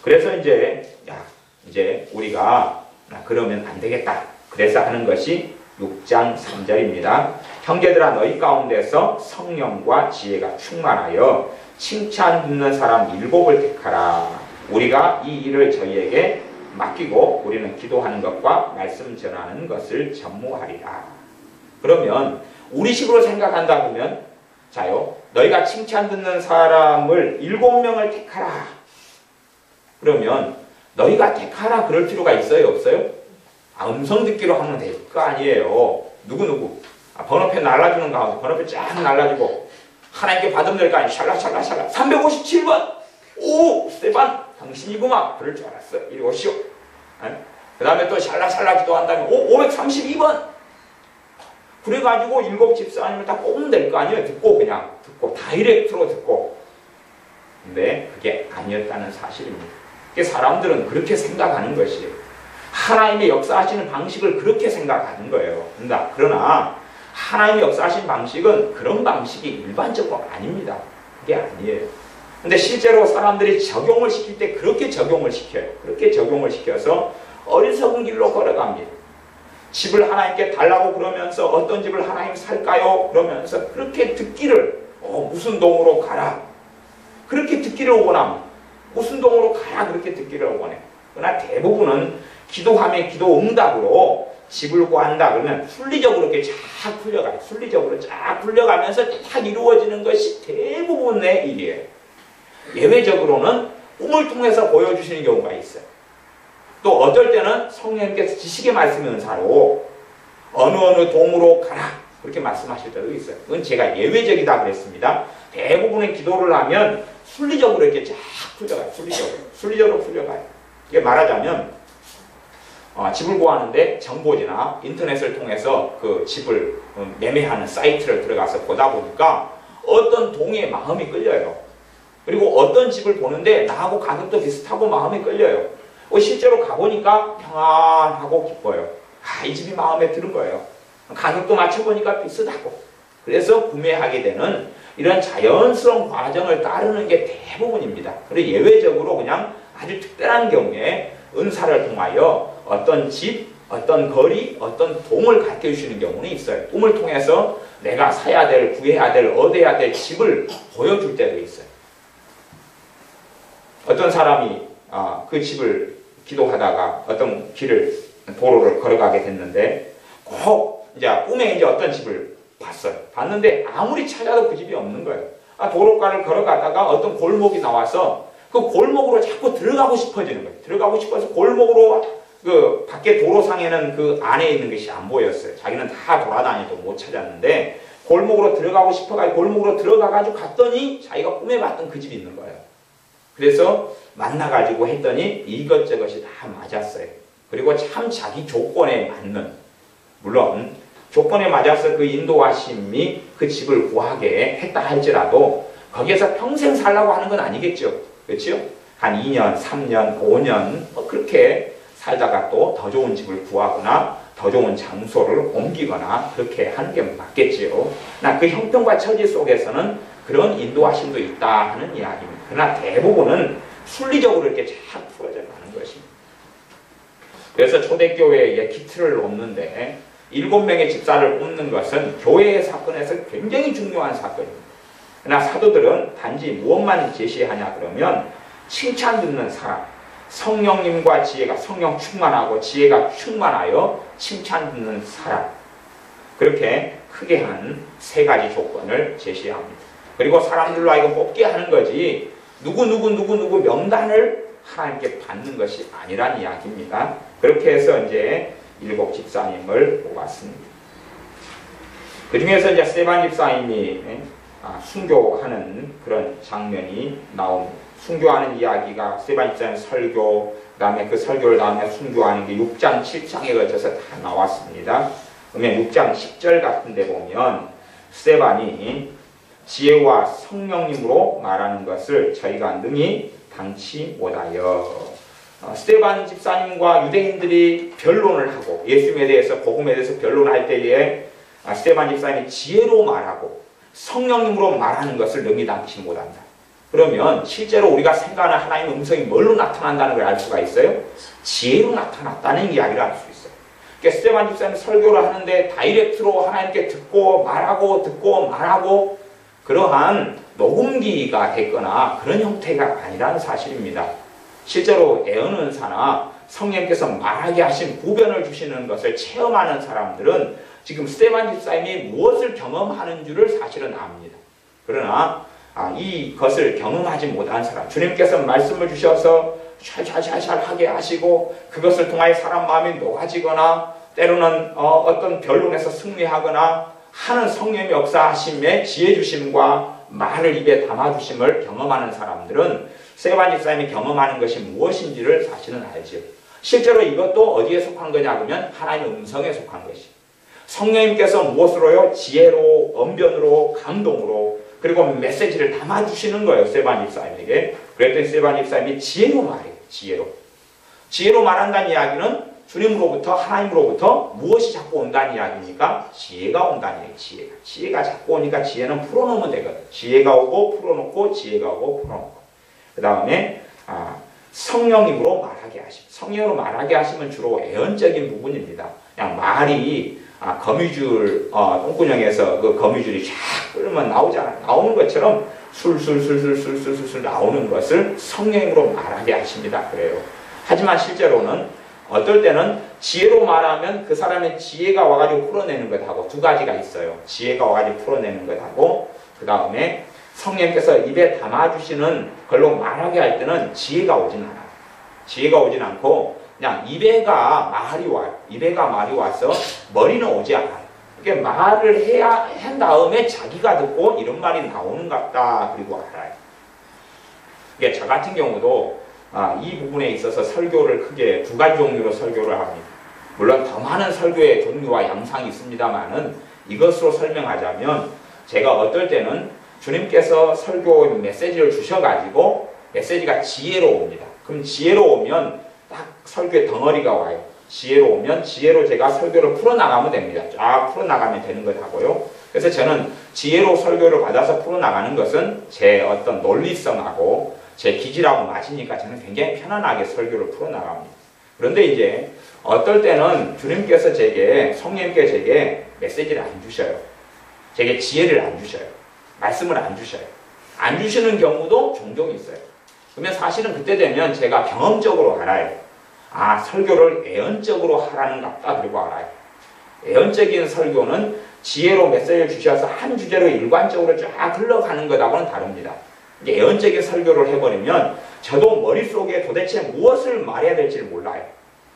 그래서 이제 우리가 그러면 안 되겠다. 그래서 하는 것이 6장 3절입니다. 형제들아 너희 가운데서 성령과 지혜가 충만하여 칭찬 듣는 사람 7을 택하라. 우리가 이 일을 저희에게 맡기고 우리는 기도하는 것과 말씀 전하는 것을 전무하리라. 그러면 우리식으로 생각한다 보면 자요 너희가 칭찬 듣는 사람을 7명을 택하라. 그러면 너희가 택하라 그럴 필요가 있어요? 없어요? 음성 듣기로 하면 될 거 아니에요. 누구 번호표 날라주는 가운데 번호표 쫙 날라주고 하나님께 받으면 될 거 아니에요. 샬라샬라샬라 357번 오 스테반 당신이구만 그럴 줄 알았어. 이리 오시오. 그 다음에 또 샬라샬라 기도한 다음에 오 532번 그래가지고 7 집사님을 다 뽑으면 될 거 아니에요. 듣고 다이렉트로 듣고. 근데 그게 아니었다는 사실입니다. 사람들은 그렇게 생각하는 것이에요. 하나님의 역사하시는 방식을 그렇게 생각하는 거예요. 그러나 하나님의 역사하시는 방식은 그런 방식이 일반적으로 아닙니다. 그게 아니에요. 근데 실제로 사람들이 적용을 시킬 때 그렇게 적용을 시켜요. 그렇게 적용을 시켜서 어리석은 길로 걸어갑니다. 집을 하나님께 달라고 그러면서 어떤 집을 하나님 살까요? 그러면서 그렇게 듣기를 무슨 동으로 가라. 그렇게 듣기를 원합니다. 무슨 동으로 가라 그렇게 듣기를 원해요. 그러나 대부분은 기도하면 기도 응답으로 집을 구한다 그러면 순리적으로 이렇게 쫙 풀려가요. 순리적으로 쫙 풀려가면서 딱 이루어지는 것이 대부분의 일이에요. 예외적으로는 꿈을 통해서 보여주시는 경우가 있어요. 또 어떨 때는 성령님께서 지식의 말씀의 은사로 어느 동으로 가라 그렇게 말씀하실 때도 있어요. 그건 제가 예외적이다 그랬습니다. 대부분의 기도를 하면 순리적으로 이렇게 쫙 풀려가요. 순리적으로 풀려가요. 이게 말하자면 집을 구하는데 정보지나 인터넷을 통해서 그 집을 매매하는 사이트를 들어가서 보다 보니까 어떤 동에 마음이 끌려요. 그리고 어떤 집을 보는데 나하고 가격도 비슷하고 마음이 끌려요. 실제로 가보니까 평안하고 기뻐요. 이 집이 마음에 드는 거예요. 가격도 맞춰보니까 비슷하고. 그래서 구매하게 되는 이런 자연스러운 과정을 따르는 게 대부분입니다. 그리고 예외적으로 그냥 아주 특별한 경우에 은사를 통하여 어떤 집, 어떤 거리, 어떤 동을 갖게 해주시는 경우는 있어요. 꿈을 통해서 내가 사야 될, 구해야 될, 얻어야 될 집을 보여줄 때도 있어요. 어떤 사람이 그 집을 기도하다가 어떤 길을, 도로를 걸어가게 됐는데 꼭 이제 꿈에 이제 어떤 집을 봤어요. 봤는데 아무리 찾아도 그 집이 없는 거예요. 도로가를 걸어가다가 어떤 골목이 나와서 그 골목으로 자꾸 들어가고 싶어지는 거예요. 들어가고 싶어서 골목으로 그 밖에 도로상에는 그 안에 있는 것이 안 보였어요. 자기는 다 돌아다니도 못 찾았는데 골목으로 들어가고 싶어가지고 골목으로 들어가가지고 갔더니 자기가 꿈에 봤던 그 집이 있는 거예요. 그래서 만나가지고 했더니 이것저것이 다 맞았어요. 그리고 참 자기 조건에 맞는, 물론 조건에 맞아서 그 인도하심이 그 집을 구하게 했다 할지라도 거기에서 평생 살라고 하는 건 아니겠죠. 그렇죠? 한 2년, 3년, 5년 그렇게 살다가 또 더 좋은 집을 구하거나 더 좋은 장소를 옮기거나 그렇게 하는 게 맞겠지요. 그 형편과 처지 속에서는 그런 인도하심도 있다 하는 이야기입니다. 그러나 대부분은 순리적으로 이렇게 잘 풀어져 가는 것입니다. 그래서 초대교회에 키트를 놓는데 7명의 집사를 뽑는 것은 교회의 사건에서 굉장히 중요한 사건입니다. 그러나 사도들은 단지 무엇만 제시하냐 그러면 칭찬 듣는 사람, 성령님과 지혜가, 성령 충만하고 지혜가 충만하여 칭찬 듣는 사람, 그렇게 크게 한 3가지 조건을 제시합니다. 그리고 사람들로 하여금 뽑게 하는 거지 누구 명단을 하나님께 받는 것이 아니란 이야기입니다. 그렇게 해서 이제 7 집사님을 뽑았습니다. 그 중에서 이제 스데반 집사님이 순교하는 그런 장면이 나옵니다. 순교하는 이야기가 스데반 집사님 설교, 그 다음에 그 설교를 다음에 순교하는 게 6장, 7장에 걸쳐서 다 나왔습니다. 그러면 6장 10절 같은 데 보면 스데반이 지혜와 성령님으로 말하는 것을 저희가 능히 당치 못하여. 스데반 집사님과 유대인들이 변론을 하고 예수님에 대해서, 복음에 대해서 변론할 때에 스데반 집사님이 지혜로 말하고 성령님으로 말하는 것을 능히 당치 못한다. 그러면 실제로 우리가 생각하는 하나님의 음성이 뭘로 나타난다는 걸 알 수가 있어요? 지혜로 나타났다는 이야기를 알 수 있어요. 그러니까 스데반 집사님 설교를 하는데 다이렉트로 하나님께 듣고 말하고 그러한 녹음기가 됐거나 그런 형태가 아니라는 사실입니다. 실제로 애언은사나 성령께서 말하게 하신 구변을 주시는 것을 체험하는 사람들은 지금 스데반 집사님이 무엇을 경험하는 줄을 사실은 압니다. 그러나 이것을 경험하지 못한 사람, 주님께서 말씀을 주셔서 샬샬샬샬 하게 하시고 그것을 통하여 사람 마음이 녹아지거나 때로는 어떤 변론에서 승리하거나 하는 성령의 역사하심의 지혜 주심과 말을 입에 담아주심을 경험하는 사람들은 스데반 집사님이 경험하는 것이 무엇인지를 사실은 알죠. 실제로 이것도 어디에 속한 거냐 그러면 하나님의 음성에 속한 것이. 성령님께서 무엇으로요? 지혜로, 언변으로, 감동으로 그리고 메시지를 담아주시는 거예요. 스데반 집사님에게. 그랬더니 스데반 집사님이 지혜로 말해요. 지혜로 말한다는 이야기는 주님으로부터, 하나님으로부터 무엇이 자꾸 온다는 이야기입니까? 지혜가 온다는 이야기예요. 지혜가 자꾸 오니까 지혜는 풀어놓으면 되거든. 지혜가 오고 풀어놓고 지혜가 오고 풀어놓고. 그 다음에 성령님으로 말하게 하심. 성령으로 말하게 하시면 주로 애언적인 부분입니다. 그냥 말이 거미줄 똥구녕에서 그 거미줄이 쫙 끓으면 나오잖아요. 나오는 것처럼 술술 나오는 것을 성령으로 말하게 하십니다. 그래요. 하지만 실제로는 어떨 때는 지혜로 말하면 그 사람의 지혜가 와가지고 풀어내는 것하고 2가지가 있어요. 지혜가 와가지고 풀어내는 것하고 그 다음에 성령께서 입에 담아주시는 걸로 말하게 할 때는 지혜가 오진 않아요. 지혜가 오진 않고 그냥 입에가 말이 와요. 입에가 말이 와서 머리는 오지 않아요. 그러니까 말을 해야 한 다음에 자기가 듣고 이런 말이 나오는 것 같다. 그리고 알아요. 그러니까 저 같은 경우도 이 부분에 있어서 설교를 크게 2가지 종류로 설교를 합니다. 물론 더 많은 설교의 종류와 양상이 있습니다만은 이것으로 설명하자면 제가 어떨 때는 주님께서 설교 메시지를 주셔가지고 메시지가 지혜로 옵니다. 그럼 지혜로 오면 딱 설교의 덩어리가 와요. 지혜로 오면 지혜로 제가 설교를 풀어나가면 됩니다. 쫙 풀어나가면 되는 것 하고요. 그래서 저는 지혜로 설교를 받아서 풀어나가는 것은 제 어떤 논리성하고 제 기질하고 맞으니까 저는 굉장히 편안하게 설교를 풀어나갑니다. 그런데 이제 어떨 때는 주님께서 성령님께서 제게 메시지를 안 주셔요. 제게 지혜를 안 주셔요. 말씀을 안 주셔요. 안 주시는 경우도 종종 있어요. 그러면 사실은 그때 되면 제가 경험적으로 알아요. 아, 설교를 예언적으로 하라는 갑다 그리고 알아요. 예언적인 설교는 지혜로 메시지를 주셔서 한 주제로 일관적으로 쫙 흘러가는 것하고는 다릅니다. 예언적인 설교를 해버리면 저도 머릿속에 도대체 무엇을 말해야 될지 몰라요.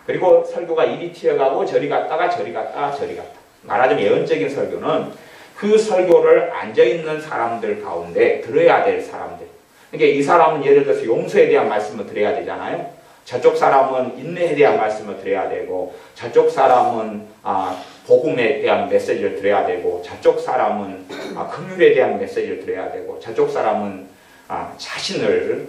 그리고 설교가 이리 튀어가고 저리 갔다가 저리 갔다가 저리 갔다. 말하자면 예언적인 설교는 그 설교를 앉아있는 사람들 가운데 들어야 될 사람들. 그러니까 이 사람은 예를 들어서 용서에 대한 말씀을 드려야 되잖아요. 저쪽 사람은 인내에 대한 말씀을 드려야 되고, 저쪽 사람은 복음에 대한 메시지를 드려야 되고, 저쪽 사람은 긍휼에 대한 메시지를 드려야 되고, 저쪽 사람은 자신을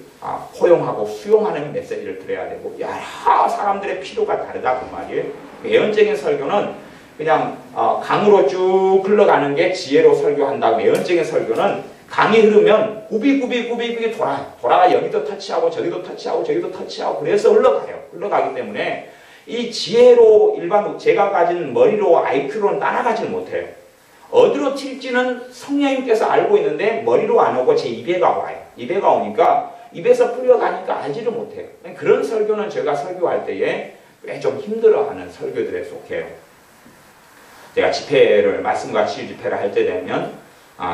포용하고 수용하는 메시지를 드려야 되고, 여러 사람들의 필요가 다르다 그 말이에요. 예언적인 설교는 그냥 강으로 쭉 흘러가는 게 지혜로 설교한다고. 예언적인 설교는 강이 흐르면 구비 돌아가 여기도 터치하고 저기도 터치하고 저기도 터치하고 그래서 흘러가기 때문에 이 지혜로 일반 제가 가진 머리로 IQ로는 따라가지는 못해요. 어디로 튈지는 성령님께서 알고 있는데 머리로 안 오고 제 입에가 와요. 입에가 오니까 입에서 풀려가니까 알지를 못해요. 그런 설교는 제가 설교할 때에 꽤 좀 힘들어하는 설교들에 속해요. 제가 집회를 말씀과 치유 집회를 할 때 되면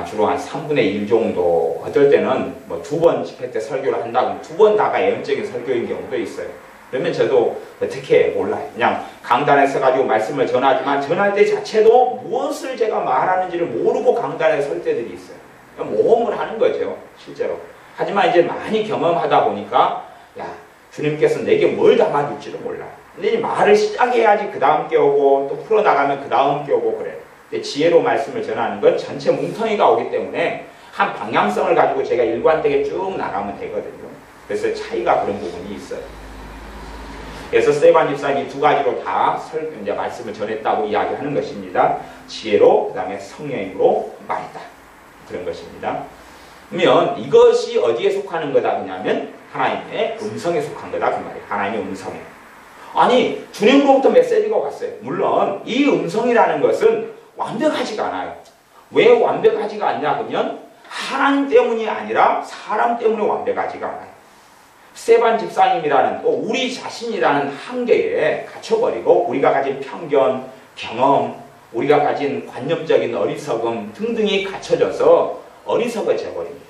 주로 한 3분의 1 정도, 어떨 때는 뭐 2번 집회 때 설교를 한다고 2번 다가 예언적인 설교인 경우도 있어요. 그러면 저도 어떻게 몰라요. 그냥 강단에 서가지고 말씀을 전하지만 전할 때 자체도 무엇을 제가 말하는지를 모르고 강단에 설 때들이 있어요. 모험을 하는 거죠, 실제로. 하지만 이제 많이 경험하다 보니까 야, 주님께서 내게 뭘 담아줄지를 몰라요. 근데 이 말을 시작해야지 그 다음 깨우고 또 풀어나가면 그 다음 깨우고 그래요. 근데 지혜로 말씀을 전하는 건 전체 뭉텅이가 오기 때문에 한 방향성을 가지고 제가 일관되게 쭉 나가면 되거든요. 그래서 차이가 그런 부분이 있어요. 그래서 스테반 집사님이 두 가지로 다 이제 말씀을 전했다고 이야기하는 것입니다. 지혜로, 그 다음에 성령으로 말이다. 그런 것입니다. 그러면 이것이 어디에 속하는 거다 그냐면 하나님의 음성에 속한 거다 그 말이에요. 하나님의 음성에. 아니, 주님으로부터 메시지가 왔어요. 물론 이 음성이라는 것은 완벽하지가 않아요. 왜 완벽하지가 않냐 그러면 하나님 때문이 아니라 사람 때문에 완벽하지가 않아요. 스테반 집사님이라는 또 우리 자신이라는 한계에 갇혀버리고 우리가 가진 편견, 경험, 우리가 가진 관념적인 어리석음 등등이 갖춰져서 어리석어져 버립니다.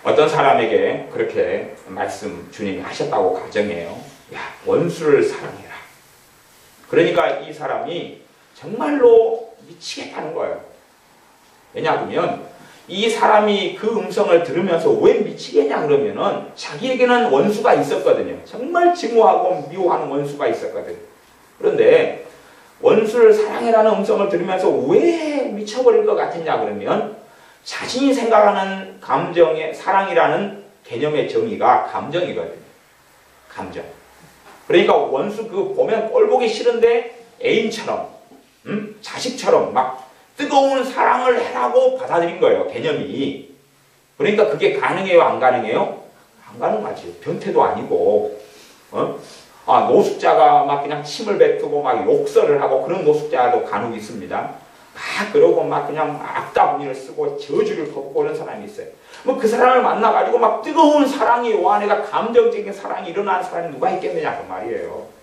어떤 사람에게 그렇게 말씀 주님이 하셨다고 가정해요. 야, 원수를 사랑해라. 그러니까 이 사람이 정말로 미치겠다는 거예요. 왜냐하면 이 사람이 그 음성을 들으면서 왜 미치겠냐 그러면은 자기에게는 원수가 있었거든요. 정말 증오하고 미워하는 원수가 있었거든요. 그런데 원수를 사랑해라는 음성을 들으면서 왜 미쳐버릴 것 같았냐 그러면 자신이 생각하는 감정의 사랑이라는 개념의 정의가 감정이거든요. 감정. 그러니까 원수 그 보면 꼴보기 싫은데 애인처럼 자식처럼 막 뜨거운 사랑을 해라고 받아들인 거예요. 개념이. 그러니까 그게 가능해요? 안 가능해요? 안 가능하지. 변태도 아니고 노숙자가 막 그냥 침을 뱉고 막 욕설을 하고 그런 노숙자도 간혹 있습니다. 막 그러고 막 그냥 악다문의를 쓰고 저주를 퍼붓고 그런 사람이 있어요. 뭐 그 사람을 만나가지고 막 뜨거운 사랑이 요 안에가 감정적인 사랑이 일어나는 사람이 누가 있겠느냐 그 말이에요.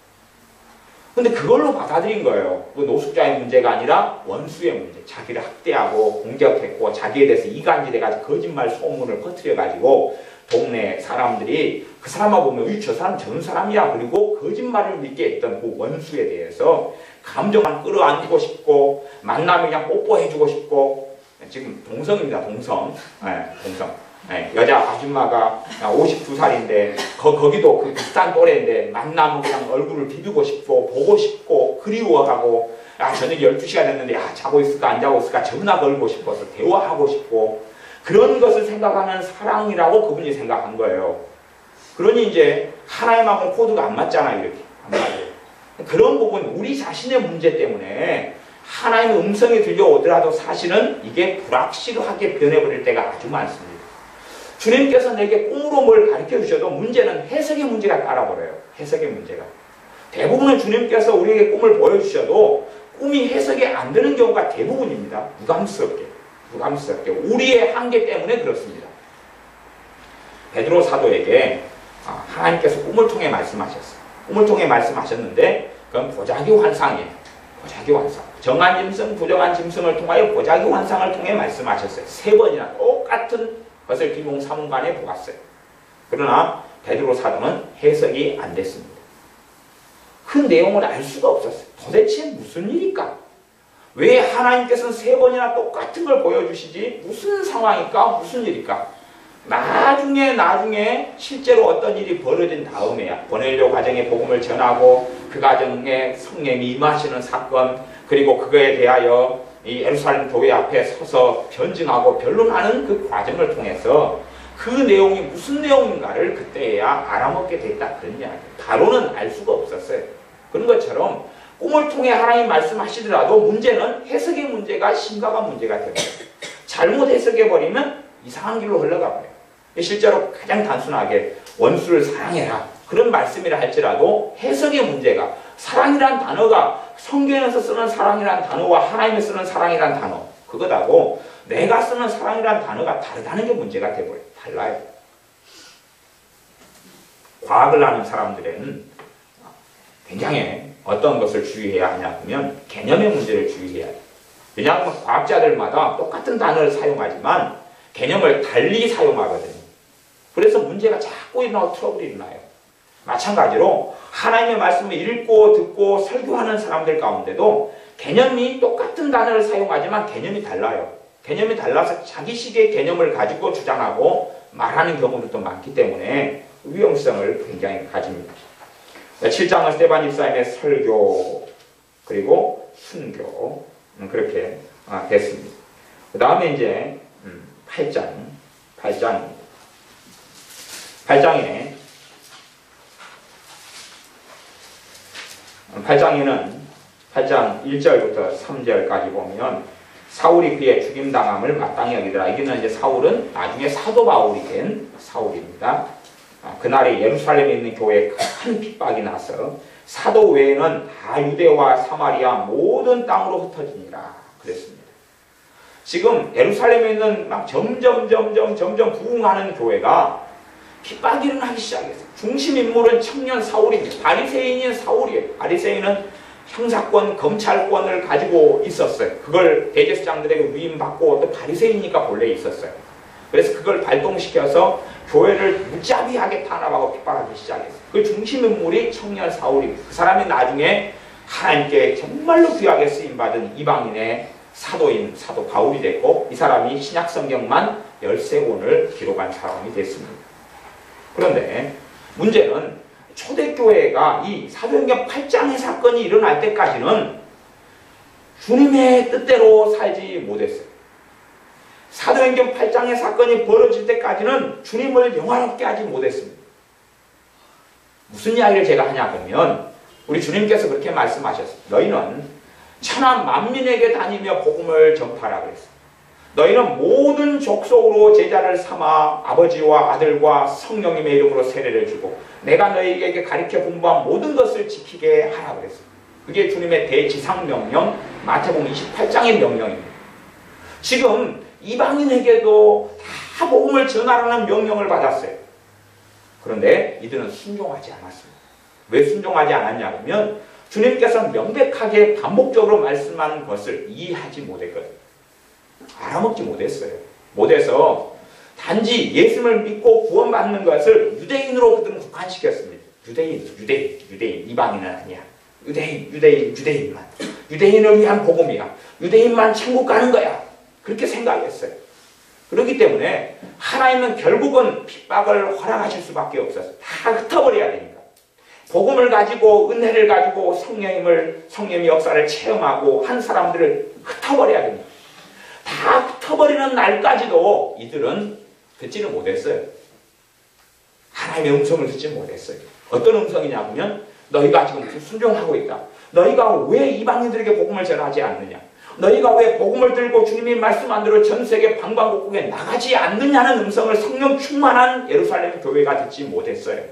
근데 그걸로 받아들인 거예요. 그 노숙자의 문제가 아니라 원수의 문제. 자기를 학대하고 공격했고 자기에 대해서 이간질해가지고 거짓말 소문을 퍼뜨려가지고 동네 사람들이 그 사람만 보면 저 사람 저런 사람이야. 그리고 거짓말을 믿게 했던 그 원수에 대해서 감정만 끌어안고 싶고 만나면 그냥 뽀뽀해주고 싶고 지금 동성입니다. 동성. 네, 동성. 네, 여자 아줌마가 52살인데 거기도 그 비슷한 또래인데 만나면 그냥 얼굴을 비비고 싶고 보고 싶고 그리워하고 저녁 12시가 됐는데 자고 있을까 안 자고 있을까 전화 걸고 싶어서 대화하고 싶고 그런 것을 생각하는 사랑이라고 그분이 생각한 거예요. 그러니 이제 하나님하고는 코드가 안 맞잖아요. 이렇게 안 맞아요. 그런 부분 우리 자신의 문제 때문에 하나님의 음성이 들려오더라도 사실은 이게 불확실하게 변해버릴 때가 아주 많습니다. 주님께서 내게 꿈으로 뭘 가르쳐 주셔도 문제는 해석의 문제가 따라버려요. 해석의 문제가. 대부분은 주님께서 우리에게 꿈을 보여주셔도 꿈이 해석이 안 되는 경우가 대부분입니다. 무감스럽게. 우리의 한계 때문에 그렇습니다. 베드로 사도에게 하나님께서 꿈을 통해 말씀하셨어요. 꿈을 통해 말씀하셨는데 그건 보자기 환상이에요. 보자기 환상. 정한 짐승, 부정한 짐승을 통하여 보자기 환상을 통해 말씀하셨어요. 3번이나 똑같은 것을 김용사문관에 보았어요. 그러나 베드로 사도는 해석이 안 됐습니다. 그 내용을 알 수가 없었어요. 도대체 무슨 일일까? 왜 하나님께서는 3번이나 똑같은 걸 보여주시지? 무슨 상황일까? 무슨 일일까? 나중에 실제로 어떤 일이 벌어진 다음에야 고넬료 가정에 복음을 전하고 그 가정에 성령이 임하시는 사건, 그리고 그거에 대하여 이 예루살렘 교회 앞에 서서 변증하고 변론하는 그 과정을 통해서 그 내용이 무슨 내용인가를 그때야 알아먹게 됐다, 그런 이야기예요. 바로는 알 수가 없었어요. 그런 것처럼 꿈을 통해 하나님 말씀하시더라도 문제는 해석의 문제가 심각한 문제가 됩니다. 잘못 해석해버리면 이상한 길로 흘러가 버려요. 실제로 가장 단순하게 원수를 사랑해라, 그런 말씀이라 할지라도 해석의 문제가, 사랑이란 단어가 성경에서 쓰는 사랑이란 단어와 하나님이 쓰는 사랑이란 단어, 그거다고 내가 쓰는 사랑이란 단어가 다르다는 게 문제가 돼버려요. 달라요. 과학을 하는 사람들에는 굉장히 어떤 것을 주의해야 하냐 하면 개념의 문제를 주의해야 해요. 왜냐하면 과학자들마다 똑같은 단어를 사용하지만 개념을 달리 사용하거든요. 그래서 문제가 자꾸 일어나고 트러블이 일어나요. 마찬가지로 하나님의 말씀을 읽고 듣고 설교하는 사람들 가운데도 개념이 똑같은 단어를 사용하지만 개념이 달라요. 개념이 달라서 자기식의 개념을 가지고 주장하고 말하는 경우도 많기 때문에 위험성을 굉장히 가집니다. 7장은 스데반 집사님의 설교 그리고 순교 그렇게 됐습니다. 그 다음에 이제 8장입니다. 8장에는 8장 1절부터 3절까지 보면 사울이 그의 죽임당함을 마땅히 여기더라. 이게는 이제 사울은 나중에 사도 바울이 된 사울입니다. 그날에 예루살렘에 있는 교회에 큰 핍박이 나서 사도 외에는 다 유대와 사마리아 모든 땅으로 흩어지니라 그랬습니다. 지금 예루살렘에 있는 막 점점 부흥하는 교회가 핍박이 일어나기 시작했어요. 중심 인물은 청년 사울입니다. 바리새인인 사울이에요. 바리새인은 형사권, 검찰권을 가지고 있었어요. 그걸 대제사장들에게 위임받고 또 바리새인이니까 본래 있었어요. 그래서 그걸 발동시켜서 교회를 무자비하게 탄압하고 핍박하기 시작했어요. 그 중심 인물이 청년 사울입니다. 그 사람이 나중에 하나님께 정말로 귀하게 쓰임받은 이방인의 사도인 사도 바울이 됐고, 이 사람이 신약 성경만 13권을 기록한 사람이 됐습니다. 그런데 문제는 초대교회가 이 사도행전 8장의 사건이 일어날 때까지는 주님의 뜻대로 살지 못했어요. 사도행전 8장의 사건이 벌어질 때까지는 주님을 영화롭게 하지 못했습니다. 무슨 이야기를 제가 하냐 그러면 우리 주님께서 그렇게 말씀하셨어요. 너희는 천하 만민에게 다니며 복음을 전파하라 그랬어요. 너희는 모든 족속으로 제자를 삼아 아버지와 아들과 성령님의 이름으로 세례를 주고 내가 너희에게 가르쳐 분부한 모든 것을 지키게 하라 그랬어요. 그게 주님의 대지상명령 마태복음 28장의 명령입니다. 지금 이방인에게도 다 복음을 전하라는 명령을 받았어요. 그런데 이들은 순종하지 않았습니다. 왜 순종하지 않았냐 하면 주님께서 명백하게 반복적으로 말씀한 것을 이해하지 못했거든요. 알아먹지 못했어요. 못해서 단지 예수님을 믿고 구원받는 것을 유대인으로 그들은 국한시켰습니다. 유대인, 이방인은 아니야. 유대인만. 유대인을 위한 복음이야. 유대인만 천국 가는 거야. 그렇게 생각했어요. 그렇기 때문에 하나님은 결국은 핍박을 허락하실 수밖에 없었어요. 다 흩어버려야 되니까. 복음을 가지고 은혜를 가지고 성령의 역사를 체험하고 한 사람들을 흩어버려야 됩니다. 다 흩어버리는 날까지도 이들은 듣지를 못했어요. 하나님의 음성을 듣지 못했어요. 어떤 음성이냐 하면 너희가 지금 순종하고 있다. 너희가 왜 이방인들에게 복음을 전하지 않느냐? 너희가 왜 복음을 들고 주님이 말씀한 대로 전 세계 방방곡곡에 나가지 않느냐는 음성을 성령 충만한 예루살렘 교회가 듣지 못했어요.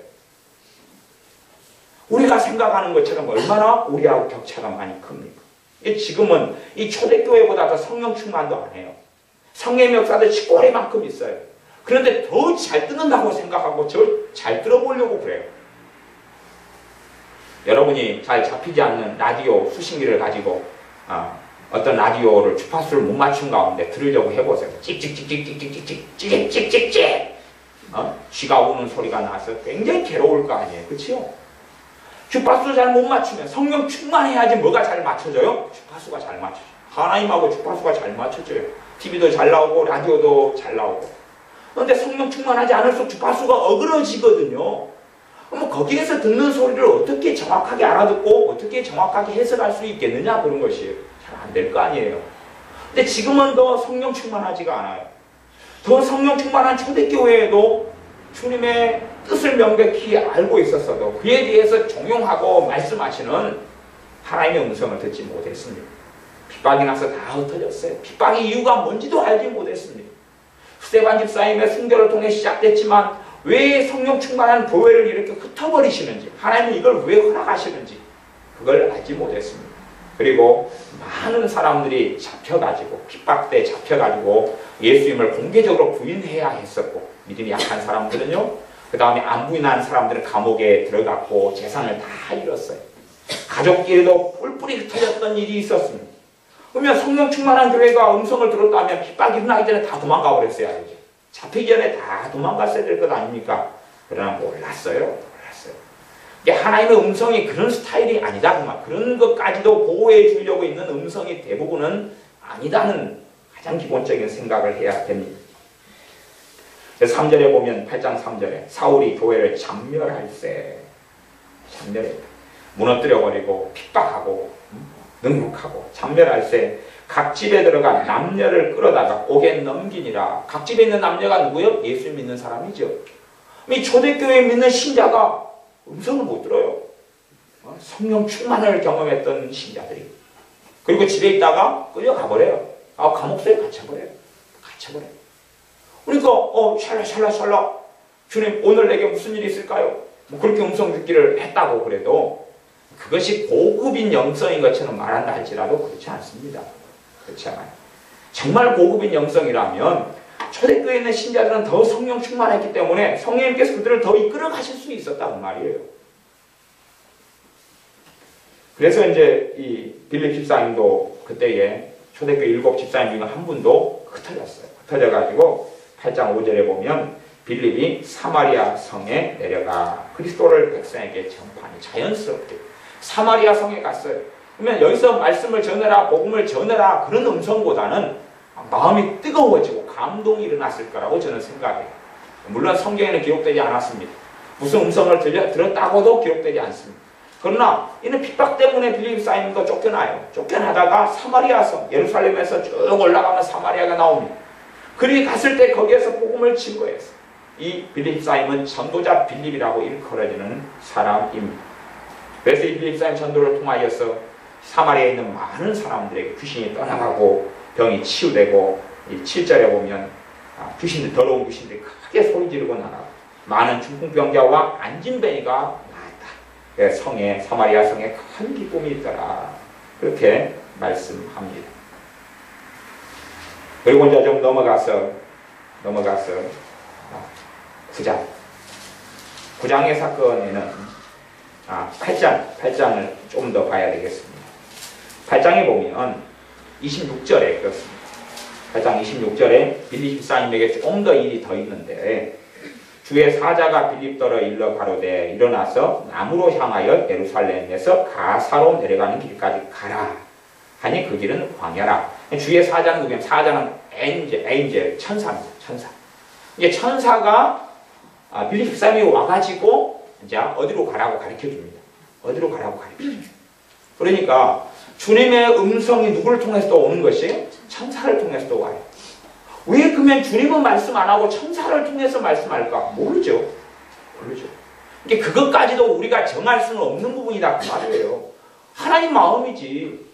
우리가 생각하는 것처럼 얼마나 우리하고 격차가 많이 큽니까? 지금은 이 초대교회보다 더 성령 충만도 안 해요. 성령의 역사도 치꼬리만큼 있어요. 그런데 더 잘 듣는다고 생각하고 잘 들어보려고 그래요. 여러분이 잘 잡히지 않는 라디오 수신기를 가지고 어떤 라디오를 주파수를 못 맞춘 가운데 들으려고 해보세요. 찍찍찍찍찍찍찍찍찍찍찍 쥐가 우는 소리가 나서 굉장히 괴로울 거 아니에요. 그렇죠? 주파수 잘 못 맞추면 성령 충만해야지 뭐가 잘 맞춰져요? 주파수가 잘 맞춰져요. 하나님하고 주파수가 잘 맞춰져요. TV도 잘 나오고 라디오도 잘 나오고. 그런데 성령 충만하지 않을수록 주파수가 어그러지거든요. 그럼 거기에서 듣는 소리를 어떻게 정확하게 알아듣고 어떻게 정확하게 해석할 수 있겠느냐 그런 것이에요. 잘 안 될 거 아니에요. 근데 지금은 더 성령 충만하지가 않아요. 더 성령 충만한 초대교회에도 주님의 뜻을 명백히 알고 있었어도 그에 대해서 종용하고 말씀하시는 하나님의 음성을 듣지 못했습니다. 핍박이 나서 다 흩어졌어요. 핍박의 이유가 뭔지도 알지 못했습니다. 스데반 집사님의 순교를 통해 시작됐지만 왜 성령 충만한 교회를 이렇게 흩어버리시는지, 하나님은 이걸 왜 허락하시는지 그걸 알지 못했습니다. 그리고 많은 사람들이 잡혀가지고 핍박때 잡혀가지고 예수님을 공개적으로 부인해야 했었고, 믿음이 약한 사람들은요, 그 다음에 안 부인한 사람들은 감옥에 들어갔고 재산을 다 잃었어요. 가족끼리도 뿔뿔이 흩어졌던 일이 있었습니다. 그러면 성령 충만한 교회가 음성을 들었다면 핍박이 일어나기 전에 다 도망가 버렸어야 하죠. 잡히기 전에 다 도망갔어야 될 것 아닙니까? 그러나 몰랐어요. 이게 하나님의 음성이 그런 스타일이 아니다. 그런 것까지도 보호해 주려고 있는 음성이 대부분은 아니다는 가장 기본적인 생각을 해야 됩니다. 3절에 보면 8장 3절에 사울이 교회를 참멸할세. 참멸했다. 무너뜨려버리고 핍박하고 능욕하고 참멸할세. 각 집에 들어가 남녀를 끌어다가 옥에 넘기니라. 각 집에 있는 남녀가 누구요? 예수 믿는 사람이죠. 이 초대교회 믿는 신자가 음성을 못 들어요. 성령 충만을 경험했던 신자들이. 그리고 집에 있다가 끌려가버려요. 감옥소에 갇혀버려요. 그러니까 샬라 주님 오늘 내게 무슨 일이 있을까요? 그렇게 음성 듣기를 했다고 그래도 그것이 고급인 영성인 것처럼 말한다 할지라도 그렇지 않습니다. 그렇지 않아요. 정말 고급인 영성이라면 초대교회에 있는 신자들은 더 성령 충만했기 때문에 성령님께서 그들을 더 이끌어 가실 수 있었다는 말이에요. 그래서 이제 이 빌립 집사님도 그때에 초대교회 7 집사님 중에 한 분도 흩어졌어요. 흩어져가지고 8장 5절에 보면 빌립이 사마리아 성에 내려가 그리스도를 백성에게 전파하니 자연스럽게 사마리아 성에 갔어요. 그러면 여기서 말씀을 전해라, 복음을 전해라 그런 음성보다는 마음이 뜨거워지고 감동이 일어났을 거라고 저는 생각해요. 물론 성경에는 기록되지 않았습니다. 무슨 음성을 들었다고도 기록되지 않습니다. 그러나 이는 핍박 때문에 빌립 사임도 쫓겨나요. 쫓겨나다가 사마리아 성, 예루살렘에서 쭉 올라가면 사마리아가 나옵니다. 그리 갔을 때 거기에서 복음을 증거했어요. 이 빌립 사임은 전도자 빌립이라고 일컬어지는 사람입니다. 그래서 이 빌립 사임 전도를 통하여서 사마리아에 있는 많은 사람들에게 귀신이 떠나가고 병이 치유되고 이 7절에 보면 더러운 귀신들이 크게 소리 지르고 나가고 많은 중풍병자와 안진뱅이가 나았다. 사마리아 성에 큰 기쁨이 있더라. 그렇게 말씀합니다. 그리고 이제 좀 넘어가서 9장의 사건에는 8장을 좀 더 봐야 되겠습니다. 8장에 보면 26절에 그렇습니다. 8장 26절에 빌립 집사님에게 좀 더 일이 더 있는데 주의 사자가 빌립더러 일러 가로되 일어나서 남으로 향하여 예루살렘에서 가사로 내려가는 길까지 가라 하니 그 길은 광야라. 주의 사자는 누구냐면 사자는 엔젤 천사입니다. 이게 천사가 빌립 집사님이 와가지고 이제 어디로 가라고 가르쳐 줍니다. 그러니까 주님의 음성이 누구를 통해서도 오는 것이에요? 천사를 통해서도 와요. 왜 그러면 주님은 말씀 안 하고 천사를 통해서 말씀할까? 모르죠. 그러니까 그것까지도 우리가 정할 수는 없는 부분이다 그 말이에요. 하나님 마음이지.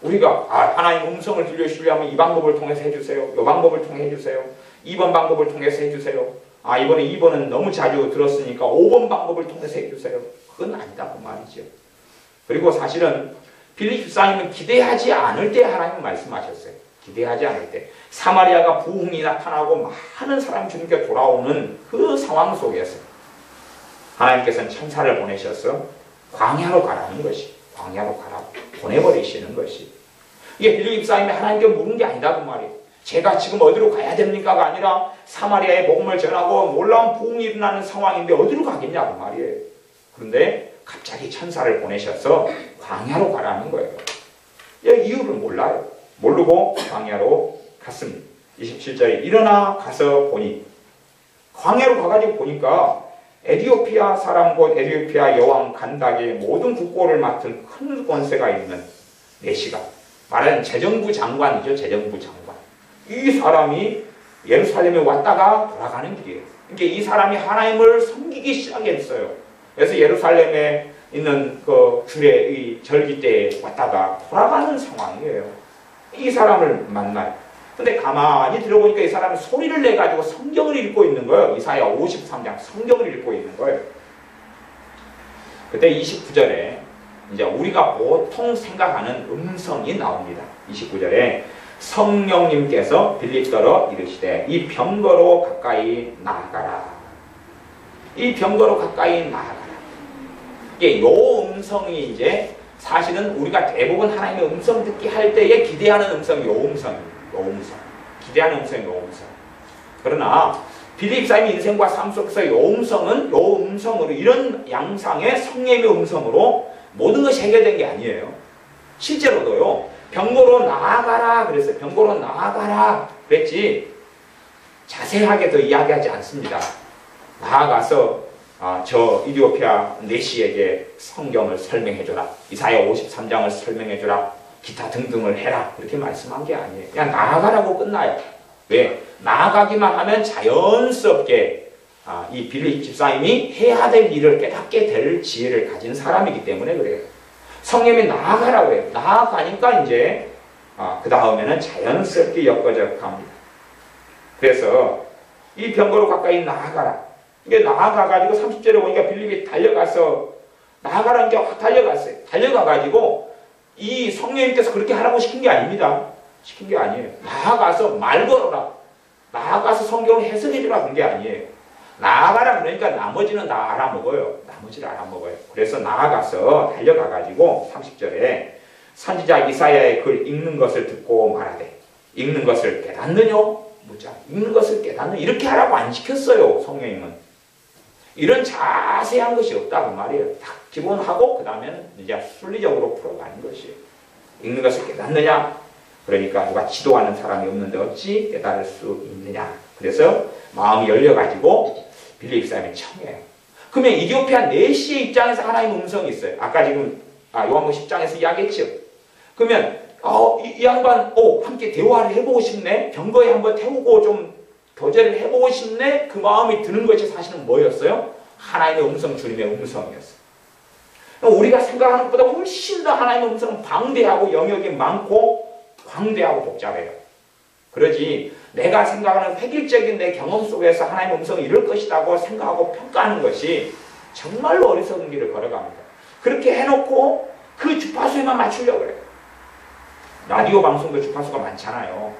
우리가 하나님 음성을 들려주시려면 이 방법을 통해서 해주세요. 이 방법을 통해 해주세요. 2번 방법을 통해서 해주세요. 이번에 2번은 너무 자주 들었으니까 5번 방법을 통해서 해주세요. 그건 아니다 그 말이죠. 그리고 사실은 빌립 집사님은 기대하지 않을 때 하나님 말씀하셨어요. 기대하지 않을 때. 사마리아가 부흥이 나타나고 많은 사람이 주님께 돌아오는 그 상황 속에서 하나님께서는 천사를 보내셔서 광야로 가라는 것이, 광야로 가라고 보내버리시는 것이. 이게 빌립 집사님이 하나님께 물은 게 아니다 그 말이에요. 제가 지금 어디로 가야 됩니까가 아니라 사마리아에 복음을 전하고 놀라운 부흥이 일어나는 상황인데 어디로 가겠냐 그 말이에요. 그런데 갑자기 천사를 보내셔서 광야로 가라는 거예요. 이유를 몰라요. 모르고 광야로 갔습니다. 27절에 일어나 가서 보니, 광야로 가가지고 보니까 에디오피아 사람 곧 에디오피아 여왕 간닥의 모든 국고를 맡은 큰 권세가 있는 내시가, 말하는 재정부 장관이죠. 재정부 장관. 이 사람이 예루살렘에 왔다가 돌아가는 길이에요. 그러니까 이 사람이 하나님을 섬기기 시작했어요. 그래서 예루살렘에 있는 그 주례의 절기 때에 왔다가 돌아가는 상황이에요. 이 사람을 만나요. 근데 가만히 들어보니까 이 사람이 소리를 내가지고 성경을 읽고 있는 거예요. 이사야 53장 성경을 읽고 있는 거예요. 그때 29절에 이제 우리가 보통 생각하는 음성이 나옵니다. 29절에 성령님께서 빌립더러 이르시되 이 병거로 가까이 나아가라. 이 병거로 가까이 나아가라. 이게 요 음성이 이제 사실은 우리가 대부분 하나님의 음성 듣기 할 때에 기대하는 음성이 요 음성입니다. 요 음성. 기대하는 음성이 요 음성. 그러나 빌립 사님의 인생과 삶 속에서 요 음성은 요 음성으로 이런 양상의 성령의 음성으로 모든 것이 해결된 게 아니에요. 실제로도요. 병고로 나아가라 그랬어요. 병고로 나아가라 그랬지 자세하게 더 이야기하지 않습니다. 나아가서 저 이디오피아 내시에게 성경을 설명해줘라. 이사야 53장을 설명해줘라. 기타 등등을 해라. 그렇게 말씀한 게 아니에요. 그냥 나아가라고 끝나요. 왜? 나아가기만 하면 자연스럽게 이 빌립 집사님이 해야 될 일을 깨닫게 될 지혜를 가진 사람이기 때문에 그래요. 성령이 나아가라고 해요. 나아가니까 이제 그 다음에는 자연스럽게 엮어져 갑니다. 그래서 이 병거로 가까이 나아가라. 이게 나아가가지고 30절에 보니까 빌립이 달려가서 나아가라는 게 확 달려갔어요. 달려가가지고 이 성령님께서 그렇게 하라고 시킨 게 아닙니다. 시킨 게 아니에요. 나아가서 말 걸어라. 나아가서 성경을 해석해주라 그런 게 아니에요. 나아가라 그러니까 나머지는 다 알아먹어요. 나머지를 알아먹어요. 그래서 나아가서 달려가가지고 30절에 선지자 이사야의 글 읽는 것을 듣고 말하되 읽는 것을 깨닫느냐? 묻자. 읽는 것을 깨닫느냐? 이렇게 하라고 안 시켰어요. 성령님은. 이런 자세한 것이 없다고 말이에요. 딱 기본하고 그 다음에는 이제 순리적으로 풀어가는 것이에요. 읽는 것을 깨닫느냐? 그러니까 누가 지도하는 사람이 없는데 어찌 깨달을 수 있느냐? 그래서 마음이 열려가지고 빌립 사람이 청해요. 그러면 이디오피아 내시의 입장에서 하나님의 음성이 있어요. 아까 지금 요한복음 10장에서 이야기했죠. 그러면 이 양반 함께 대화를 해보고 싶네. 병거에 한번 태우고 좀 교제를 해보고 싶네. 그 마음이 드는 것이 사실은 뭐였어요? 하나님의 음성, 주님의 음성이었어요. 우리가 생각하는 것보다 훨씬 더 하나님의 음성은 방대하고 영역이 많고 광대하고 복잡해요. 그러지 내가 생각하는 획일적인 내 경험 속에서 하나님의 음성이 이럴 것이라고 생각하고 평가하는 것이 정말로 어리석은 길을 걸어갑니다. 그렇게 해놓고 그 주파수에만 맞추려고 해요. 라디오 방송도 주파수가 많잖아요.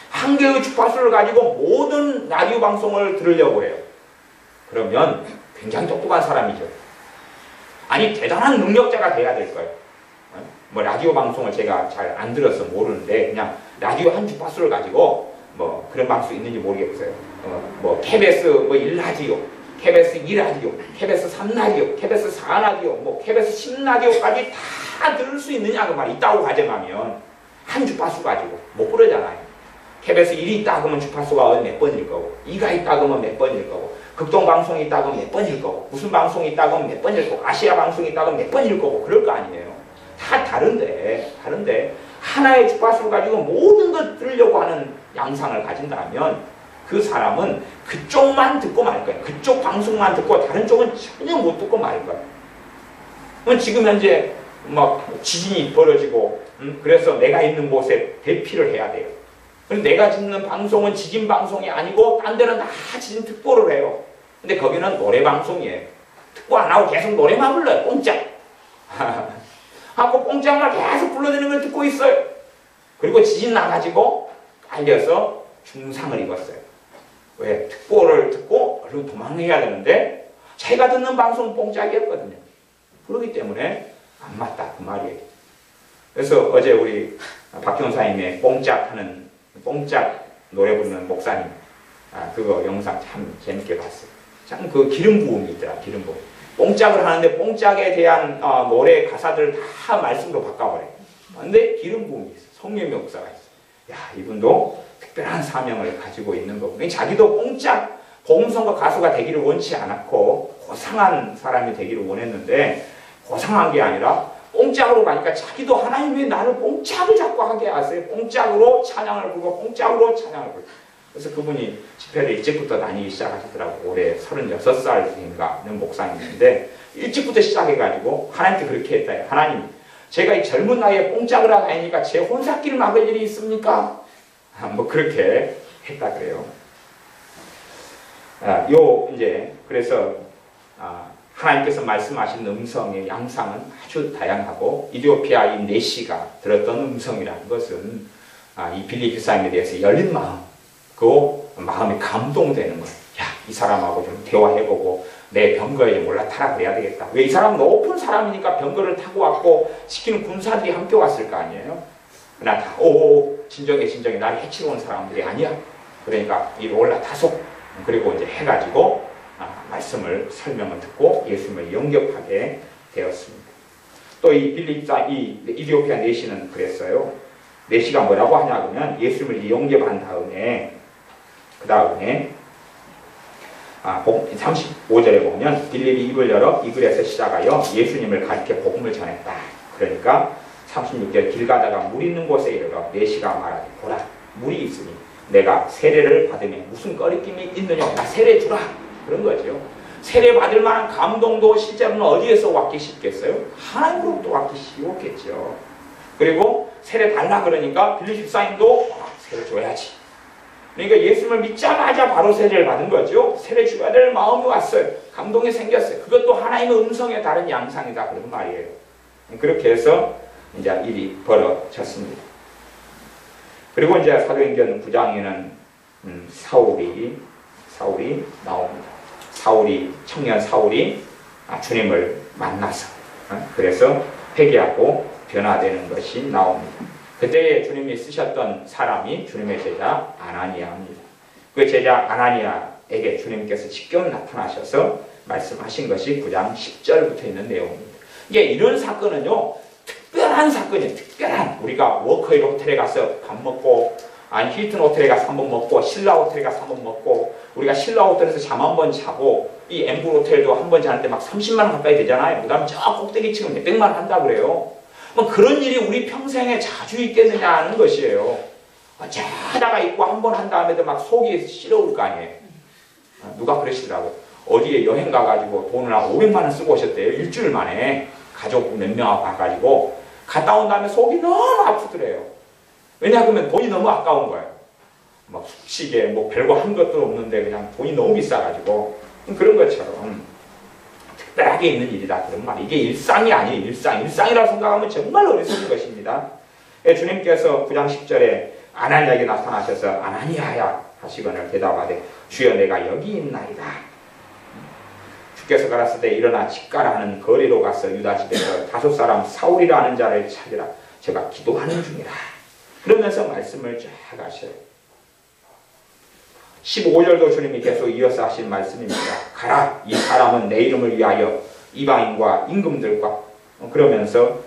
한 개의 주파수를 가지고 모든 라디오 방송을 들으려고 해요. 그러면 굉장히 똑똑한 사람이죠. 아니 대단한 능력자가 돼야 될 거예요. 뭐 라디오 방송을 제가 잘 안 들어서 모르는데 그냥 라디오 한 주파수를 가지고 뭐 그런 방송 있는지 모르겠어요. 뭐 KBS 뭐 1라디오, KBS 2라디오, KBS 3라디오, KBS 4라디오, 뭐 KBS 10라디오까지 다 들을 수 있느냐 그 말 있다고 가정하면 한 주파수 가지고 못 그러잖아요. KBS 1이 있다 그러면 주파수가 몇 번일 거고 2가 있다 그러면 몇 번일 거고 극동방송이 있다 그러면 몇 번일 거고 무슨 방송이 있다 그러면 몇 번일 거고 아시아 방송이 있다 그러면 몇 번일 거고 그럴 거 아니에요. 다 다른데 하나의 주파수를 가지고 모든 것 들으려고 하는 양상을 가진다면 그 사람은 그쪽만 듣고 말 거예요. 그쪽 방송만 듣고 다른 쪽은 전혀 못 듣고 말 거예요. 지금 현재 막 지진이 벌어지고 그래서 내가 있는 곳에 대피를 해야 돼요. 내가 듣는 방송은 지진 방송이 아니고 딴 데는 다 지진 특보를 해요. 근데 거기는 노래 방송이에요. 특보 안 하고 계속 노래만 불러요. 뽕짝 하고 뽕짝만 계속 불러대는 걸 듣고 있어요. 그리고 지진 나가지고 깔려서 중상을 입었어요. 왜? 특보를 듣고 얼른 도망해야 되는데 제가 듣는 방송은 뽕짝이었거든요. 그렇기 때문에 안 맞다 그 말이에요. 그래서 어제 우리 박경사님의 뽕짝 노래 부르는 목사님 그거 영상 참 재밌게 봤어요. 참 그 기름 부음이 있더라. 기름 부음. 뽕짝을 하는데 뽕짝에 대한 노래 가사들을 다 말씀으로 바꿔버려요. 근데 기름 부음이 있어. 성령의 목사가 있어. 야, 이분도 특별한 사명을 가지고 있는 거고. 자기도 뽕짝 복음성가 가수가 되기를 원치 않았고 고상한 사람이 되기를 원했는데 고상한 게 아니라 뽕짝으로 가니까 자기도 하나님 왜 나를 뽕짝을 자꾸 하게 하세요? 뽕짝으로 찬양을 부르고 뽕짝으로 찬양을 부르고. 그래서 그분이 집회를 일찍부터 다니기 시작하시더라고요. 올해 36살인가 는 목사님인데 일찍부터 시작해가지고 하나님께 그렇게 했다. 하나님, 제가 이 젊은 나이에 뽕짝을 하고 다니니까 제 혼사길을 막을 일이 있습니까? 뭐 그렇게 했다 그래요. 그래서 하나님께서 말씀하신 음성의 양상은 아주 다양하고 이디오피아 이 네시가 들었던 음성이라는 것은 이 빌립 집사님에 대해서 열린 마음, 그 마음이 감동되는 거예요. 야, 이 사람하고 좀 대화해보고 내 병거에 올라타라 그래야 되겠다. 왜? 이 사람은 높은 사람이니까 병거를 타고 왔고 지키는 군사들이 함께 왔을 거 아니에요. 그러나 다 진정해 나를 해치러 온 사람들이 아니야. 그러니까 이리 올라타소. 그리고 이제 해가지고 말씀을 설명을 듣고 예수님을 영접하게 되었습니다. 또 이 이디오피아 네시는 그랬어요. 네시가 뭐라고 하냐 그러면 예수님을 영접한 다음에 그 다음에 35절에 보면 빌립이 입을 열어 이 글에서 시작하여 예수님을 가리켜 복음을 전했다. 그러니까 36절 길 가다가 물 있는 곳에 이르러 네시가 말하되 보라 물이 있으니 내가 세례를 받으면 무슨 꺼리낌이 있느냐 나 세례 주라 그런 거죠. 세례 받을 만한 감동도 실제로는 어디에서 왔기 쉽겠어요? 하나님으로부터 왔기 쉬웠겠죠. 그리고 세례 달라 그러니까 빌립 집사님도 세례 줘야지. 그러니까 예수님을 믿자마자 바로 세례를 받은 거죠. 세례 줘야 될 마음이 왔어요. 감동이 생겼어요. 그것도 하나님의 음성의 다른 양상이다 그런 말이에요. 그렇게 해서 이제 일이 벌어졌습니다. 그리고 이제 사도행전 9장에는 사울이 나옵니다. 청년 사울이 주님을 만나서 그래서 회개하고 변화되는 것이 나옵니다. 그때 주님이 쓰셨던 사람이 주님의 제자 아나니아입니다. 그 제자 아나니아에게 주님께서 직접 나타나셔서 말씀하신 것이 9장 10절부터 있는 내용입니다. 이런 사건은요 특별한 사건이에요. 특별한 우리가 워커힐 호텔에 가서 밥 먹고 힐튼 호텔에 가서 한번 먹고 신라 호텔에 가서 한번 먹고 우리가 신라 호텔에서 잠 한 번 자고 이 엠블 호텔도 한 번 자는데 막 30만 원 가까이 되잖아요. 그 다음에 저 꼭대기 치면 몇백만 원 한다 그래요. 뭐 그런 일이 우리 평생에 자주 있겠느냐 하는 것이에요. 자다가 있고 한 번 한 다음에도 막 속이 시려울 거 아니에요. 누가 그러시더라고. 어디에 여행 가가지고 돈을 한 500만 원 쓰고 오셨대요. 일주일 만에 가족 몇 명하고 가가지고 갔다 온 다음에 속이 너무 아프더래요. 왜냐하면 돈이 너무 아까운 거예요. 막 숙식에 뭐 별거 한 것도 없는데 그냥 돈이 너무 비싸가지고 그런 것처럼 특별하게 있는 일이다 그런 말. 이게 일상이 아니에요. 일상이라고 생각하면 정말 어리석은 것입니다. 주님께서 9장 10절에 아나니아에게 나타나셔서 아나니아야 하시거늘 대답하되 주여 내가 여기 있나이다. 주께서 가라사대 때 일어나 집가라 하는 거리로 가서 유다 집에서 5 사람 사울이라 하는 자를 찾으라. 제가 기도하는 중이라. 그러면서 말씀을 쫙 하셔요. 15절도 주님이 계속 이어서 하신 말씀입니다. 가라 이 사람은 내 이름을 위하여 이방인과 임금들과 그러면서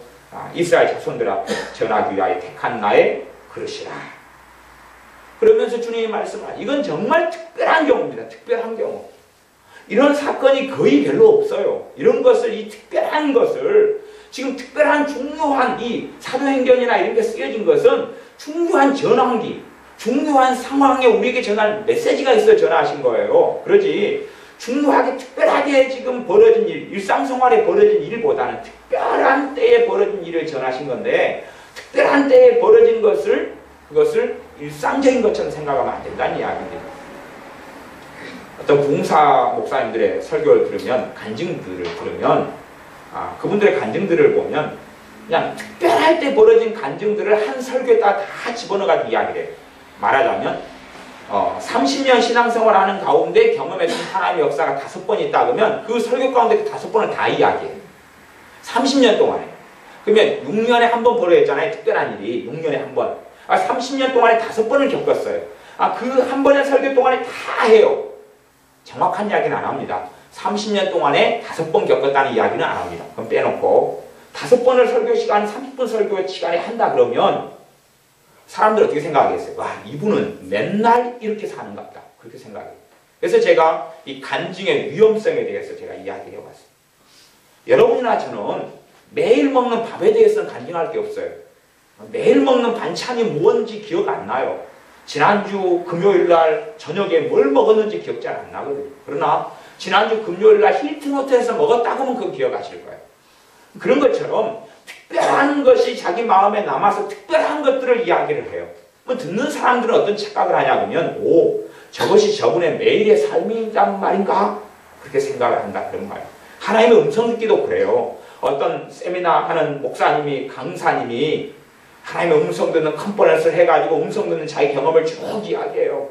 이스라엘 자손들 앞에 전하기 위하여 택한 나의 그릇이라. 그러면서 주님이 말씀하라. 이건 정말 특별한 경우입니다. 특별한 경우. 이런 사건이 거의 별로 없어요. 이런 것을 이 특별한 것을 지금 특별한 중요한 이 사도행전이나 이런 게 쓰여진 것은 중요한 전환기, 중요한 상황에 우리에게 전할 메시지가 있어 전하신 거예요. 그러지 중요하게 특별하게 지금 벌어진 일, 일상생활에 벌어진 일보다는 특별한 때에 벌어진 일을 전하신 건데 특별한 때에 벌어진 그것을 일상적인 것처럼 생각하면 안 된다는 이야기입니다. 어떤 부흥사 목사님들의 설교를 들으면 간증들을 들으면 그분들의 간증들을 보면 그냥 특별할 때 벌어진 간증들을 한 설교에다 다 집어넣어가지고 이야기를 해요. 말하자면 30년 신앙생활하는 가운데 경험했던 하나님의 역사가 5번 있다 그러면 그 설교 가운데 그 5번을 다 이야기해요. 30년 동안에. 그러면 6년에 한 번 벌어졌잖아요. 특별한 일이 6년에 한 번. 30년 동안에 5번을 겪었어요. 그 한 번의 설교 동안에 다 해요. 정확한 이야기는 안 합니다. 30년 동안에 5번 겪었다는 이야기는 안 합니다. 그럼 빼놓고 5번을 설교 시간, 30분 설교 시간에 한다 그러면 사람들 어떻게 생각하겠어요? 와, 이분은 맨날 이렇게 사는가 보다. 그렇게 생각해요. 그래서 제가 이 간증의 위험성에 대해서 제가 이야기를 해봤어요. 여러분이나 저는 매일 먹는 밥에 대해서는 간증할 게 없어요. 매일 먹는 반찬이 뭔지 기억 안 나요. 지난주 금요일날 저녁에 뭘 먹었는지 기억 잘 안 나거든요. 그러나 지난주 금요일날 힐튼 호텔에서 먹었다고 하면 그거 기억하실 거예요. 그런 것처럼 특별한 것이 자기 마음에 남아서 특별한 것들을 이야기를 해요. 듣는 사람들은 어떤 착각을 하냐면 저것이 저분의 매일의 삶이란 말인가? 그렇게 생각을 한다 그런 말이에요. 하나님의 음성 듣기도 그래요. 어떤 세미나 하는 목사님이 강사님이 하나님의 음성 듣는 컨퍼런스를 해가지고 음성 듣는 자기 경험을 쭉 이야기해요.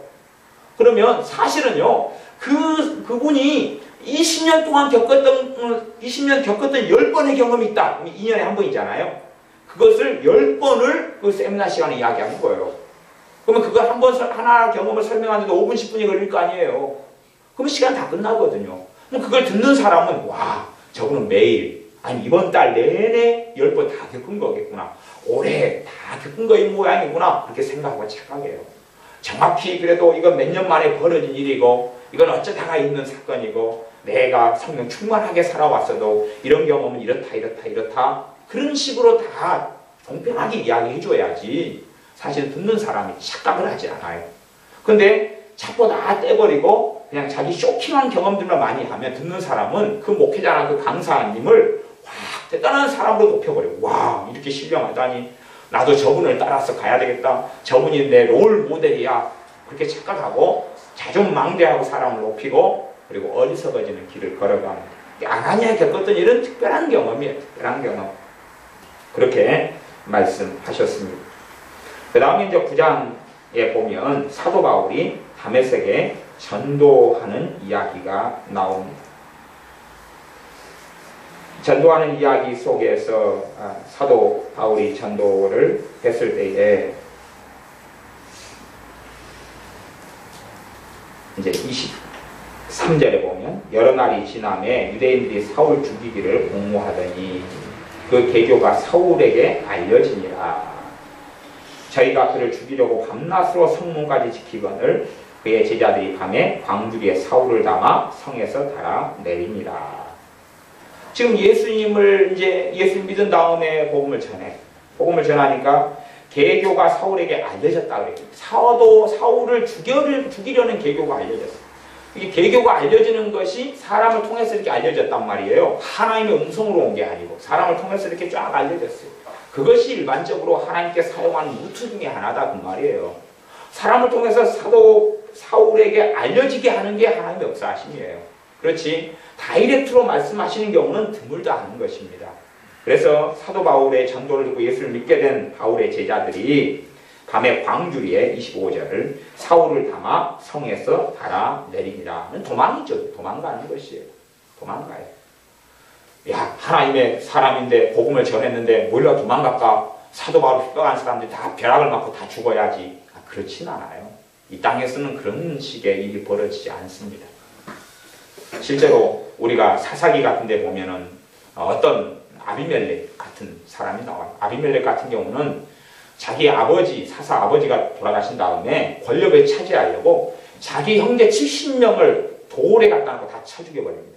그러면 사실은요 그분이 20년 동안 겪었던 10번의 경험이 있다. 2년에 한 번이잖아요. 그것을 10번을 그 세미나 시간에 이야기하는 거예요. 그러면 그걸 하나 경험을 설명하는데 5분, 10분이 걸릴 거 아니에요. 그러면 시간 다 끝나거든요. 그럼 그걸 듣는 사람은 와, 저분은 매일 이번 달 내내 10번 다 겪은 거겠구나. 올해 다 겪은 거의 모양이구나. 그렇게 생각하고 착각해요. 정확히 그래도 이건 몇 년 만에 벌어진 일이고 이건 어쩌다가 있는 사건이고 내가 성령 충만하게 살아왔어도 이런 경험은 이렇다 그런 식으로 다 공평하게 이야기해 줘야지 사실 듣는 사람이 착각을 하지 않아요. 근데 자꾸 다 떼버리고 그냥 자기 쇼킹한 경험들만 많이 하면 듣는 사람은 그 목회자나 그 강사님을 와 대단한 사람으로 높여버려요. 와 이렇게 신령하다니 나도 저분을 따라서 가야 되겠다. 저분이 내 롤 모델이야. 그렇게 착각하고 자존망대하고 사람을 높이고 그리고 어리석어지는 길을 걸어가는 아나니아가 겪었던 일은 특별한 경험이에요. 특별한 경험. 그렇게 말씀하셨습니다. 그 다음에 이제 9장에 보면 사도 바울이 다메섹에 전도하는 이야기가 나옵니다. 전도하는 이야기 속에서 사도 바울이 전도를 했을 때에 이제 23절에 보면 여러 날이 지남에 유대인들이 사울 죽이기를 공모하더니 그 계교가 사울에게 알려지니라. 저희가 그를 죽이려고 밤낮으로 성문까지 지키거늘 그의 제자들이 밤에 광주리에 사울을 담아 성에서 달아 내리니라. 지금 예수님 믿은 다음에 복음을 전해. 복음을 전하니까 계교가 사울에게 알려졌다 그래요. 사울을 죽이려는 계교가 알려졌어요. 이게 계교가 알려지는 것이 사람을 통해서 이렇게 알려졌단 말이에요. 하나님의 음성으로 온 게 아니고 사람을 통해서 이렇게 쫙 알려졌어요. 그것이 일반적으로 하나님께 사용하는 루트 중에 하나다 그 말이에요. 사람을 통해서 사울에게 알려지게 하는 게 하나님의 역사하심이에요. 그렇지 다이렉트로 말씀하시는 경우는 드물다 하는 것입니다. 그래서 사도 바울의 전도를 듣고 예수를 믿게 된 바울의 제자들이 밤에 광주리에 25절을 사울을 담아 성에서 달아 내리니라. 도망이죠. 도망가는 것이에요. 도망가요. 야 하나님의 사람인데 복음을 전했는데 몰라 도망갈까? 사도 바울 뼈간 사람들이 다 벼락을 맞고 다 죽어야지. 그렇진 않아요. 이 땅에서는 그런 식의 일이 벌어지지 않습니다. 실제로 우리가 사사기 같은 데 보면은 어떤 아비멜렉 같은 사람이 나와요. 아비멜렉 같은 경우는 자기 아버지, 사사 아버지가 돌아가신 다음에 권력을 차지하려고 자기 형제 70명을 돌에 갖다 놓고 다 쳐 죽여버립니다.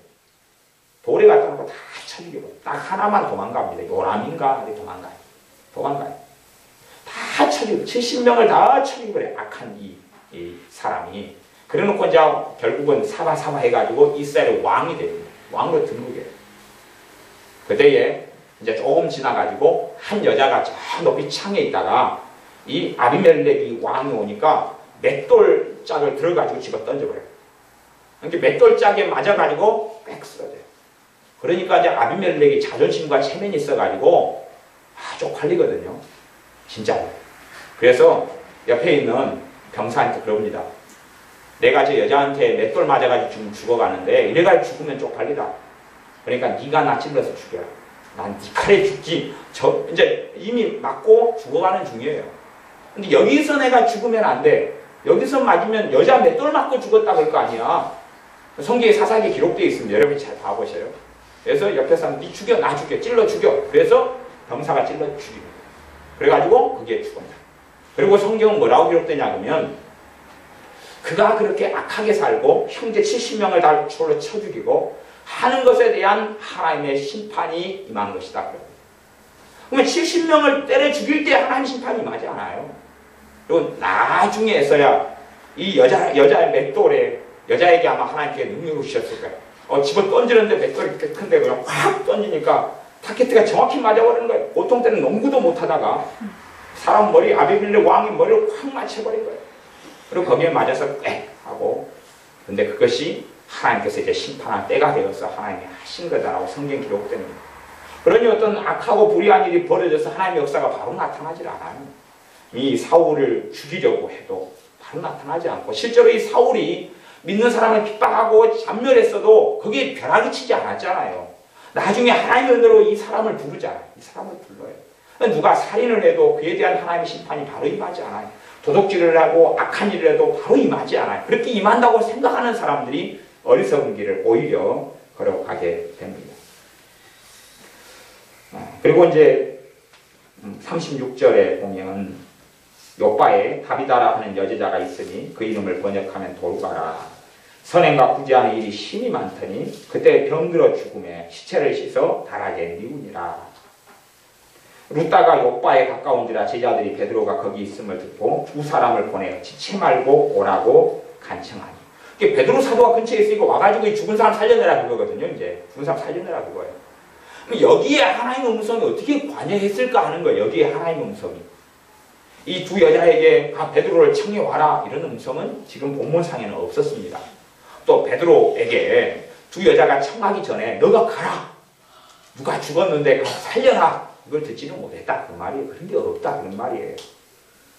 돌에 갖다 놓고 다 쳐 죽여버려요. 딱 하나만 도망갑니다. 요람인가? 도망가요. 다 쳐죽여. 70명을 다 쳐죽여버려. 악한 이 사람이. 그래놓고 이제 결국은 사바 해가지고 이스라엘의 왕이 됩니다. 왕으로 등극해요. 그때에 이제 조금 지나가지고 한 여자가 저 높이 창에 있다가 이 아비멜렉이 왕이 오니까 맷돌짝을 들어가지고 집어 던져버려요. 이렇게 맷돌짝에 맞아가지고 빽 쓰러져요. 그러니까 이제 아비멜렉이 자존심과 체면이 있어가지고 쪽팔리거든요. 진짜로. 그래서 옆에 있는 병사한테 그럽니다. 내가 저 여자한테 맷돌 맞아가지고 지금 죽어가는데 이래가 죽으면 쪽팔리다. 그러니까 네가 나 찔러서 죽여라. 난 네 칼에 죽지. 저 이제 이미 맞고 죽어가는 중이에요. 근데 여기서 내가 죽으면 안 돼. 여기서 맞으면 여자 맷돌 맞고 죽었다 그럴 거 아니야. 성경에 사사기에 기록되어 있습니다. 여러분이 잘 봐보세요. 그래서 옆에 사람 네 죽여, 나 죽여, 찔러 죽여. 그래서 병사가 찔러 죽입니다. 그래가지고 그게 죽었다. 그리고 성경은 뭐라고 기록되냐 그러면 그가 그렇게 악하게 살고 형제 70명을 다 쳐 죽이고 하는 것에 대한 하나님의 심판이 임한 것이다. 그러면 70명을 때려 죽일 때 하나님 심판이 임하지 않아요. 그리고 나중에서야 이 여자의 맷돌에 여자에게 아마 하나님께 능력을 주셨을 거예요. 집어 던지는데 맷돌이 이렇게 큰데 그냥 확 던지니까 타켓트가 정확히 맞아버리는 거예요. 보통 때는 농구도 못하다가 사람 머리, 아비멜렉 왕의 머리를 확 맞춰버린 거예요. 그리고 거기에 맞아서 빽 하고. 근데 그것이 하나님께서 이제 심판할 때가 되어서 하나님이 하신 거다라고 성경 기록됩니다. 그러니 어떤 악하고 불의한 일이 벌어져서 하나님의 역사가 바로 나타나질 않아요. 이 사울을 죽이려고 해도 바로 나타나지 않고 실제로 이 사울이 믿는 사람을 핍박하고 잔멸했어도 거기에 벼락이 치지 않았잖아요. 나중에 하나님의 은혜로 이 사람을 부르잖아요. 이 사람을 불러요. 누가 살인을 해도 그에 대한 하나님의 심판이 바로 임하지 않아요. 도둑질을 하고 악한 일을 해도 바로 임하지 않아요. 그렇게 임한다고 생각하는 사람들이 어리석은 길을 오히려 걸어가게 됩니다. 그리고 이제 36절에 보면 요바에 다비다라 하는 여제자가 있으니 그 이름을 번역하면 도루가라. 선행과 구제하는 일이 심히 많더니 그때 병들어 죽음에 시체를 씻어 다락에 뉘우니라. 루다가 요바에 가까운지라 제자들이 베드로가 거기 있음을 듣고 두 사람을 보내 지체 말고 오라고 간청하니. 이게 베드로 사도가 근처에 있으니까 와가지고 이 죽은 사람 살려내라 그거거든요. 이제 죽은 사람 살려내라 그거예요. 여기에 하나님의 음성이 어떻게 관여했을까 하는 거예요. 여기에 하나님의 음성이. 이 두 여자에게 베드로를 청해와라 이런 음성은 지금 본문상에는 없었습니다. 또 베드로에게 두 여자가 청하기 전에 너가 가라. 누가 죽었는데 가서 살려라. 이걸 듣지는 못했다. 그 말이에요. 그런 게 없다. 그런 말이에요.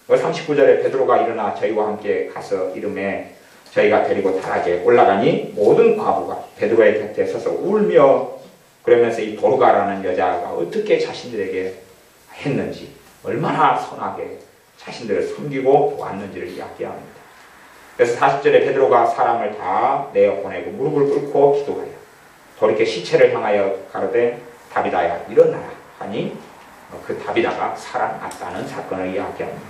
39절에 베드로가 일어나 저희와 함께 가서 이름에 저희가 데리고 다락에 올라가니 모든 과부가 베드로의 곁에 서서 울며 그러면서 이 도루가라는 여자가 어떻게 자신들에게 했는지 얼마나 선하게 자신들을 섬기고 도왔는지를 이야기합니다. 그래서 40절에 베드로가 사람을 다 내어보내고 무릎을 꿇고 기도하여 돌이켜 시체를 향하여 가로되 다비다야 일어나라 하니 그 다비다가 살아났다는 사건을 이야기합니다.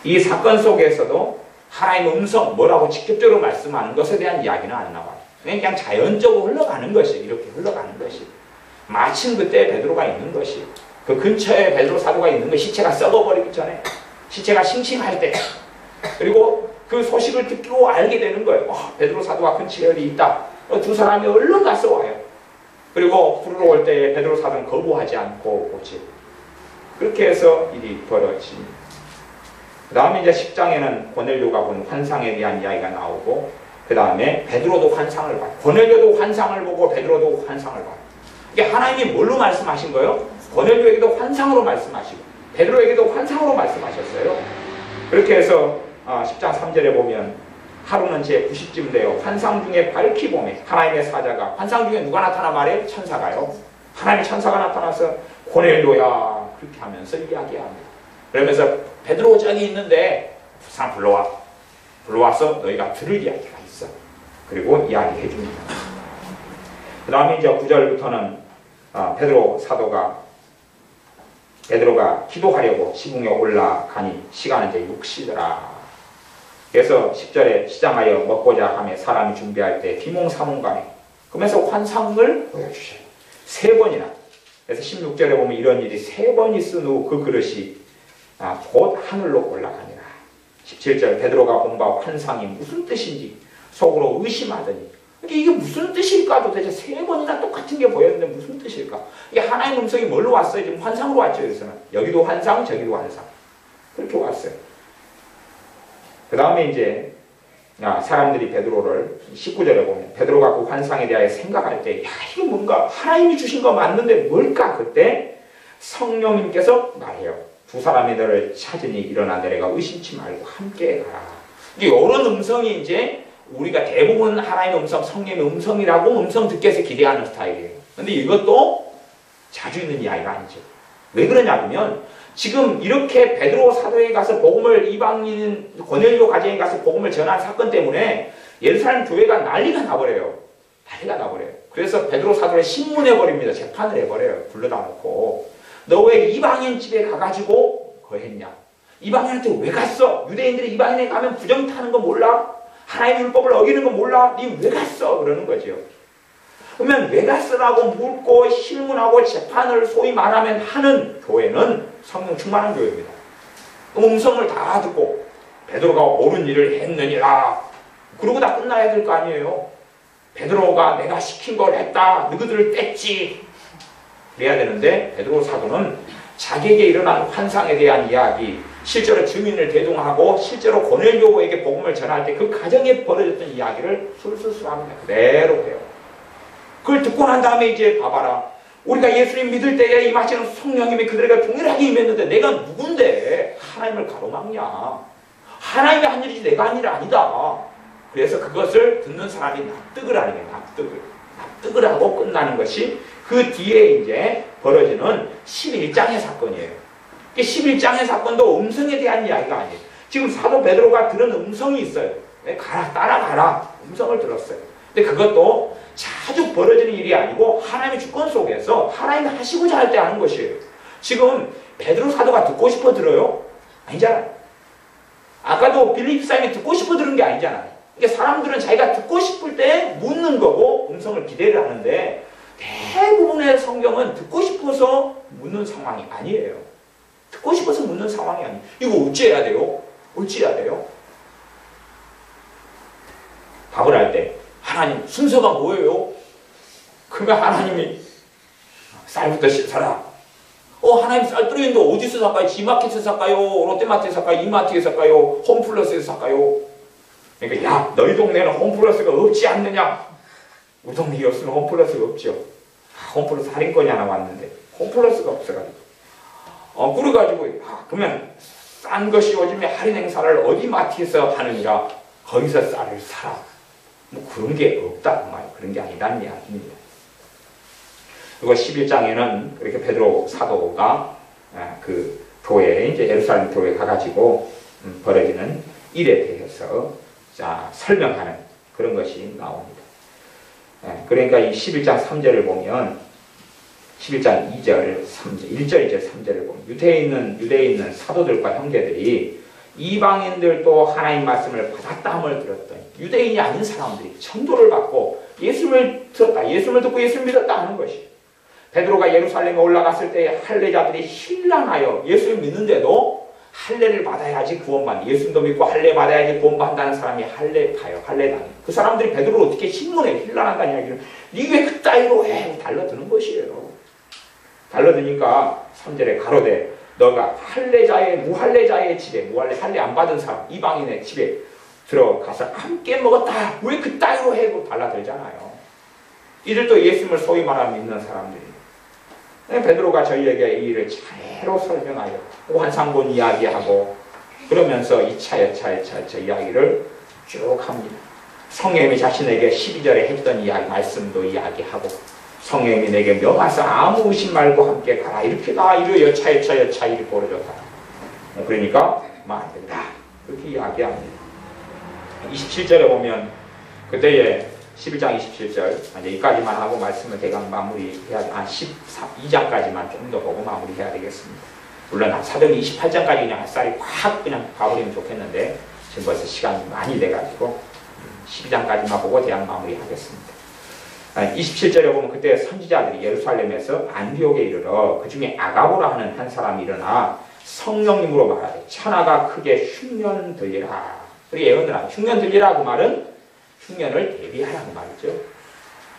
이 사건 속에서도 하나님의 음성 뭐라고 직접적으로 말씀하는 것에 대한 이야기는 안 나와요. 그냥 자연적으로 흘러가는 것이 이렇게 흘러가는 것이 마침 그때 베드로가 있는 것이 그 근처에 베드로 사도가 있는 것 시체가 썩어버리기 전에 시체가 싱싱할 때 그리고 그 소식을 듣고 알게 되는 거예요. 베드로 사도가 근처에 어디 있다. 두 사람이 얼른 가서 와요. 그리고 부르러 올 때 베드로 사도는 거부하지 않고 오지. 그렇게 해서 일이 벌어집니다. 그 다음에 이제 10장에는 고넬료가 본 환상에 대한 이야기가 나오고 그 다음에 베드로도 환상을 봐요. 고넬료도 환상을 보고 베드로도 환상을 봐요. 이게 하나님이 뭘로 말씀하신 거예요? 고넬료에게도 환상으로 말씀하시고 베드로에게도 환상으로 말씀하셨어요. 그렇게 해서 10장 3절에 보면 하루는 제 90쯤 되어 환상 중에 밝히 보매 하나님의 사자가 환상 중에 누가 나타나 말해요? 천사가요. 하나님의 천사가 나타나서 고넬료야 그렇게 하면서 이야기합니다. 그러면서 베드로 저기 있는데 부산 불러와서 너희가 들을 이야기가 있어. 그리고 이야기해 줍니다. 그 다음에 이제 9절부터는 베드로가 기도하려고 지붕에 올라가니 시간은 이제 6시더라. 그래서 10절에 시장하여 먹고자 하며 사람이 준비할 때 비몽사몽간에 그러면서 환상을 보여주셔요. 3번이나. 그래서 16절에 보면 이런 일이 3번 있은 후 그 그릇이 곧 하늘로 올라가니라. 17절 베드로가 본바 환상이 무슨 뜻인지 속으로 의심하더니 이게 무슨 뜻일까? 도대체 3번이나 똑같은 게 보였는데 무슨 뜻일까? 이게 하나의 음성이 뭘로 왔어요? 지금 환상으로 왔죠. 여기서는 여기도 환상, 저기도 환상. 그렇게 왔어요. 그 다음에 이제 사람들이 베드로를 19절에 보면 베드로가 그 환상에 대하여 생각할 때 이거 뭔가 하나님이 주신 거 맞는데 뭘까? 그때 성령님께서 말해요. 두 사람이 너를 찾으니 일어나 내가 의심치 말고 함께 가라. 이런 음성이 이제 우리가 대부분 하나님의 음성, 성령의 음성이라고 음성 듣기 위해서 기대하는 스타일이에요. 근데 이것도 자주 있는 이야기가 아니죠. 왜 그러냐면 지금 이렇게 베드로 사도에 가서 복음을 이방인 고넬료 가정에 가서 복음을 전한 사건 때문에 예루살렘 교회가 난리가 나버려요. 난리가 나버려요. 그래서 베드로 사도를 신문해버립니다. 재판을 해버려요. 불러다 놓고 너 왜 이방인 집에 가가지고 거했냐? 이방인한테 왜 갔어? 유대인들이 이방인에 가면 부정 타는 거 몰라? 하나님의 율법을 어기는 거 몰라? 니 왜 갔어? 그러는 거죠. 그러면 왜 갔어라고 묻고 실문하고 재판을 소위 말하면 하는 교회는 성령 충만한 교회입니다. 음성을 다 듣고 베드로가 옳은 일을 했느니라. 그러고 다 끝나야 될 거 아니에요. 베드로가 내가 시킨 걸 했다. 너희들을 뗐지. 그래야 되는데 베드로 사도는 자기에게 일어난 환상에 대한 이야기, 실제로 증인을 대동하고 실제로 고넬료에게 복음을 전할 때 그 가정에 벌어졌던 이야기를 술술술합니다. 그대로 해요. 그걸 듣고 난 다음에 이제 봐봐라. 우리가 예수님 믿을 때에 임하시는 성령님이 그들에게 동일하게 임했는데 내가 누군데 하나님을 가로막냐. 하나님이 한 일이지 내가 한 일이 아니다. 그래서 그것을 듣는 사람이 납득을 하는 거예요. 납득을 하고 끝나는 것이 그 뒤에 이제 벌어지는 11장의 사건이에요. 11장의 사건도 음성에 대한 이야기가 아니에요. 지금 사도 베드로가 들은 음성이 있어요. 가라, 따라가라. 음성을 들었어요. 근데 그것도 자주 벌어지는 일이 아니고 하나님의 주권 속에서 하나님이 하시고자 할 때 하는 것이에요. 지금 베드로 사도가 듣고 싶어 들어요? 아니잖아요. 아까도 빌립 사람이 듣고 싶어 들은 게 아니잖아요. 그러니까 사람들은 자기가 듣고 싶을 때 묻는 거고 음성을 기대를 하는데 대부분의 성경은 듣고 싶어서 묻는 상황이 아니에요. 듣고 싶어서 묻는 상황이 아니에요. 이거 어찌해야 돼요? 어찌해야 돼요? 답을 할 때 하나님 순서가 뭐예요? 그러면 하나님이 쌀부터 사라. 하나님 쌀 들어있는데 어디서 살까요? 지마켓에서 살까요? 롯데마트에서 살까요? 이마트에서 살까요? 홈플러스에서 살까요? 그러니까 야 너희 동네는 홈플러스가 없지 않느냐? 우리 동네에 없으면 홈플러스가 없죠. 홈플러스 할인권이 하나 왔는데 홈플러스가 없어가지고 그래가지고 그러면 싼 것이 요즘에 할인 행사를 어디 마트에서 하느니라 거기서 쌀을 사라. 뭐 그런 게 없다 그 말. 그런 게 아니라는 이야기입니다. 그리고 11장에는 그렇게 베드로 사도가 그 교회 이제 예루살렘 교회에 가가지고 벌어지는 일에 대해서 설명하는 그런 것이 나옵니다. 그러니까 이 11장 3절을 보면 11장 2절, 3절, 1절, 2절, 3절을 보면 유대에 있는 사도들과 형제들이 이방인들도 하나님 말씀을 받았다 함을 들었더니 유대인이 아닌 사람들이 전도를 받고 예수를 들었다, 예수를 듣고 예수를 믿었다 하는 것이 베드로가 예루살렘에 올라갔을 때 할례자들이 신랑하여 예수를 믿는데도 할례를 받아야지 구원받는, 예수님도 믿고 할례 받아야지 구원받는다는 사람이 할례 가요, 할례당해. 그 사람들이 베드로를 어떻게 신문해, 힐난한다는 이야기를 니 왜 그따위로 해? 달라드는 것이에요. 달라드니까 3절에 가로되 너가 무할례자의 집에, 할례 안 받은 사람, 이방인의 집에 들어가서 함께 먹었다. 왜 그따위로 해? 달라들잖아요. 이들도 예수님을 소위 말하면 믿는 사람들이에요. 베드로가 저희에게 이 일을 차례로 설명하여 환상본 이야기하고 그러면서 이 차여차 이야기를 쭉 합니다. 성령님이 자신에게 12절에 했던 이야기, 말씀도 이야기하고 성령님이 내게 명하사 아무 의심 말고 함께 가라. 이렇게 가 이래 여차 일이 벌어졌다. 그러니까 안 된다. 그렇게 이야기합니다. 27절에 보면 그때에 11장 27절 여기까지만 하고 말씀을 대강 마무리해야 12장까지만 좀 더 보고 마무리해야 되겠습니다. 물론 사도행 28장까지 그냥 햇살이 확 그냥 가버리면 좋겠는데 지금 벌써 시간이 많이 돼가지고 12장까지만 보고 대강 마무리하겠습니다. 27절에 보면 그때 선지자들이 예루살렘에서 안디옥에 이르러 그 중에 아가보라 하는 한 사람이 일어나 성령님으로 말하되 천하가 크게 흉년 들리라. 그리고 예언을 하고 흉년 들리라 그 말은 흉년을 대비하라는 말이죠.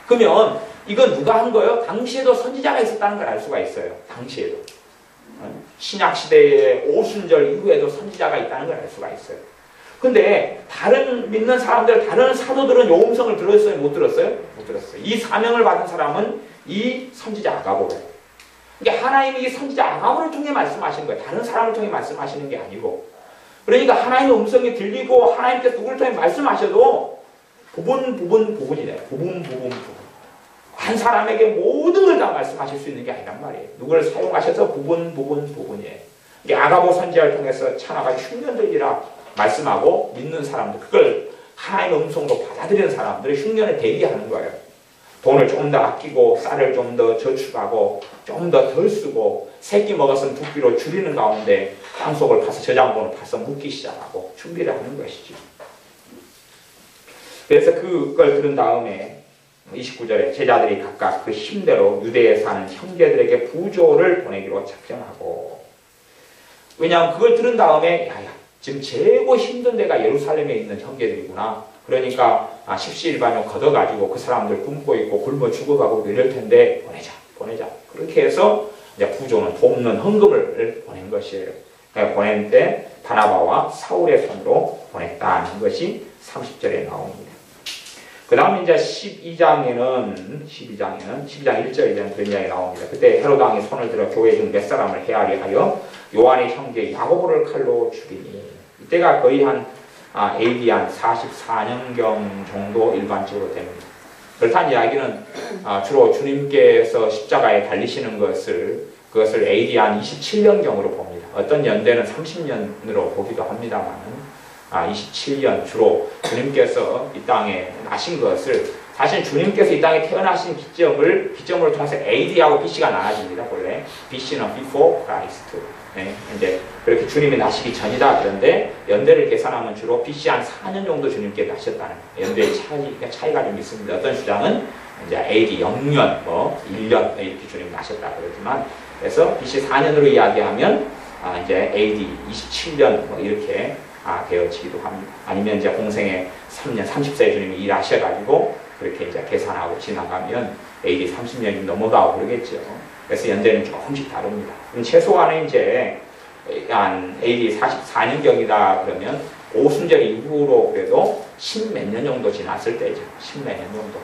그러면 이건 누가 한 거예요? 당시에도 선지자가 있었다는 걸 알 수가 있어요. 당시에도. 신약시대의 오순절 이후에도 선지자가 있다는 걸 알 수가 있어요. 근데 다른 믿는 사람들, 다른 사도들은 요 음성을 들었어요? 못 들었어요? 못 들었어요. 이 사명을 받은 사람은 이 선지자 아가보예요. 그러니까 하나님이 이 선지자 아가보를 통해 말씀하시는 거예요. 다른 사람을 통해 말씀하시는 게 아니고. 그러니까 하나님의 음성이 들리고 하나님께서 누구를 통해 말씀하셔도 부분이래요. 부분. 한 사람에게 모든 걸 다 말씀하실 수 있는 게 아니란 말이에요. 누구를 사용하셔서 부분이에요. 이게 아가보 선지자를 통해서 천하가 흉년들이라 말씀하고 믿는 사람들, 그걸 하나님의 음성으로 받아들이는 사람들이 흉년에 대비하는 거예요. 돈을 좀 더 아끼고 쌀을 좀 더 저축하고 좀 더 덜 쓰고 새끼 먹었으면 두 끼로 줄이는 가운데 땅속을 파서 저장고를 파서 묻기 시작하고 준비를 하는 것이죠. 그래서 그걸 들은 다음에 29절에 제자들이 각각 그 힘대로 유대에 사는 형제들에게 부조를 보내기로 작정하고, 왜냐하면 그걸 들은 다음에 야야 지금 최고 힘든 데가 예루살렘에 있는 형제들이구나. 그러니까 십시일반을 걷어가지고 그 사람들 굶고 있고 굶어 죽어가고 이럴 텐데 보내자. 그렇게 해서 이제 부조는 돕는 헌금을 보낸 것이에요. 보낸 때 바나바와 사울의 손으로 보냈다는 것이 30절에 나옵니다. 그 다음에 이제 12장에는 12장 1절에 그런 이야기 나옵니다. 그때 헤롯 왕이 손을 들어 교회 중 몇 사람을 헤아리 하여 요한의 형제 야고보를 칼로 죽이니, 이때가 거의 한 AD 한 44년경 정도 일반적으로 됩니다. 그렇다는 이야기는 주로 주님께서 십자가에 달리시는 그것을 AD 한 27년경으로 봅니다. 어떤 연대는 30년으로 보기도 합니다만 27년 주로 주님께서 이 땅에 나신 것을, 사실 주님께서 이 땅에 태어나신 기점으로 통해서 AD하고 BC가 나눠집니다. 원래 BC는 Before Christ. 이제 그렇게 주님이 나시기 전이다. 그런데 연대를 계산하면 주로 BC 한 4년 정도 주님께 나셨다는 연대의 차이가 좀 있습니다. 어떤 주장은 이제 AD 0년, 1년 이렇게 주님이 나셨다 그러지만, 그래서 BC 4년으로 이야기하면 이제 AD 27년 이렇게 되어지기도 합니다. 아니면 이제 공생의 3년, 30세에 주님이 일하셔가지고 그렇게 이제 계산하고 지나가면 AD 30년이 넘어가고 그러겠죠. 그래서 연대는 조금씩 다릅니다. 그럼 최소한은 이제 한 AD 44년경이다 그러면 오순절 이후로 그래도 10몇 년 정도 지났을 때죠. 10몇 년 정도.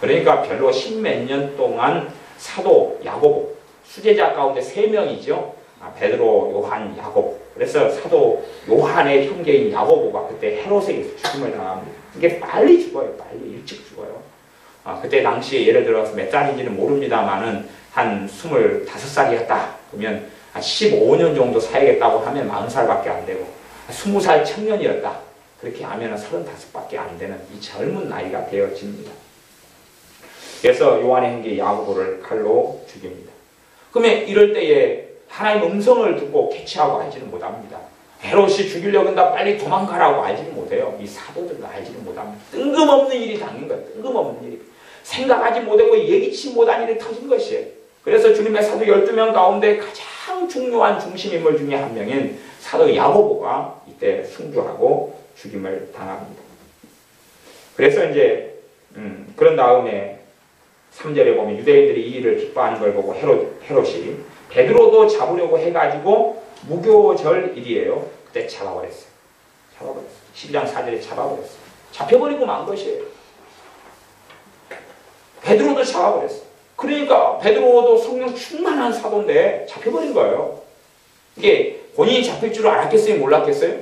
그러니까 별로 10몇 년 동안 사도 야고보, 수제자 가운데 3명이죠. 베드로, 요한, 야고보. 그래서 사도 요한의 형제인 야고보가 그때 헤롯에게서 죽음을 당합니다. 이게 빨리 죽어요. 빨리 일찍 죽어요. 그때 당시에 예를 들어서 몇 살인지는 모릅니다만은 한 25살이었다. 그러면 한 15년 정도 살겠다고 하면 40살밖에 안 되고, 20살 청년이었다. 그렇게 하면 35밖에 안 되는 이 젊은 나이가 되어집니다. 그래서 요한의 형제 야고보를 칼로 죽입니다. 그러면 이럴 때에 하나님의 음성을 듣고 캐치하고 알지는 못합니다. 헤롯이 죽이려고 한다 빨리 도망가라고 알지는 못해요. 이 사도들도 알지는 못합니다. 뜬금없는 일이 당긴 거예요. 뜬금없는 일이. 생각하지 못하고 예기치 못한 일이 터진 것이에요. 그래서 주님의 사도 12명 가운데 가장 중요한 중심인물 중에 한 명인 사도 야고보가 이때 순교하고 죽임을 당합니다. 그래서 이제 그런 다음에 3절에 보면 유대인들이 이 일을 기뻐하는 걸 보고 헤롯이 베드로도 잡으려고 해가지고 무교절일이에요. 그때 잡아버렸어요. 12장 4절에 잡아버렸어요. 잡혀버리고 만 것이에요. 베드로도 잡아버렸어요. 그러니까 베드로도 성령 충만한 사도인데 잡혀버린 거예요. 이게 본인이 잡힐 줄 알았겠어요? 몰랐겠어요?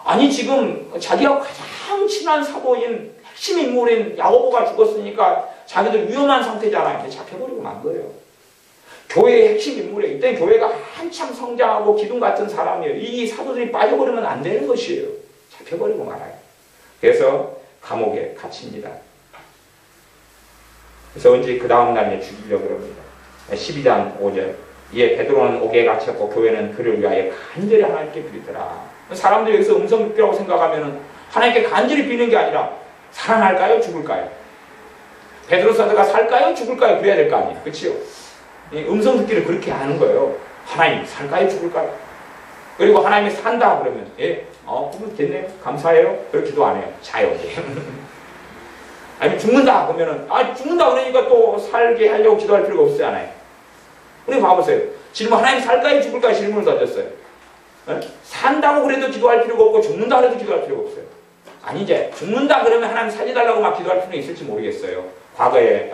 아니 지금 자기하고 가장 친한 사도인 핵심 인물인 야고보가 죽었으니까 자기들 위험한 상태잖아요. 근데 잡혀버리고 만 거예요. 교회의 핵심 인물이에요. 이때 교회가 한참 성장하고 기둥 같은 사람이에요. 이 사도들이 빠져버리면 안 되는 것이에요. 잡혀버리고 말아요. 그래서 감옥에 갇힙니다. 그래서 언제 그 다음날 죽이려고 그럽니다. 12장 5절. 이에 베드로는 옥에 갇혔고 교회는 그를 위하여 간절히 하나님께 빌더라. 사람들이 여기서 음성 듣기라고 생각하면 하나님께 간절히 비는 게 아니라 살아날까요? 죽을까요? 베드로 사도가 살까요? 죽을까요? 그래야 될 거 아니에요. 그렇죠? 음성 듣기를 그렇게 하는 거예요. 하나님 살까요? 죽을까요? 그리고 하나님이 산다 그러면 그럼 됐네요. 감사해요. 그렇게 기도 안 해요. 자요. 아니면 죽는다 그러면은 죽는다 그러니까 또 살게 하려고 기도할 필요가 없잖아요. 우리 봐보세요. 질문 하나님 살까요 죽을까요 질문을 던졌어요. 산다고 그래도 기도할 필요가 없고 죽는다 그래도 기도할 필요가 없어요. 아니 이제 죽는다 그러면 하나님 살려달라고 막 기도할 필요는 있을지 모르겠어요. 과거에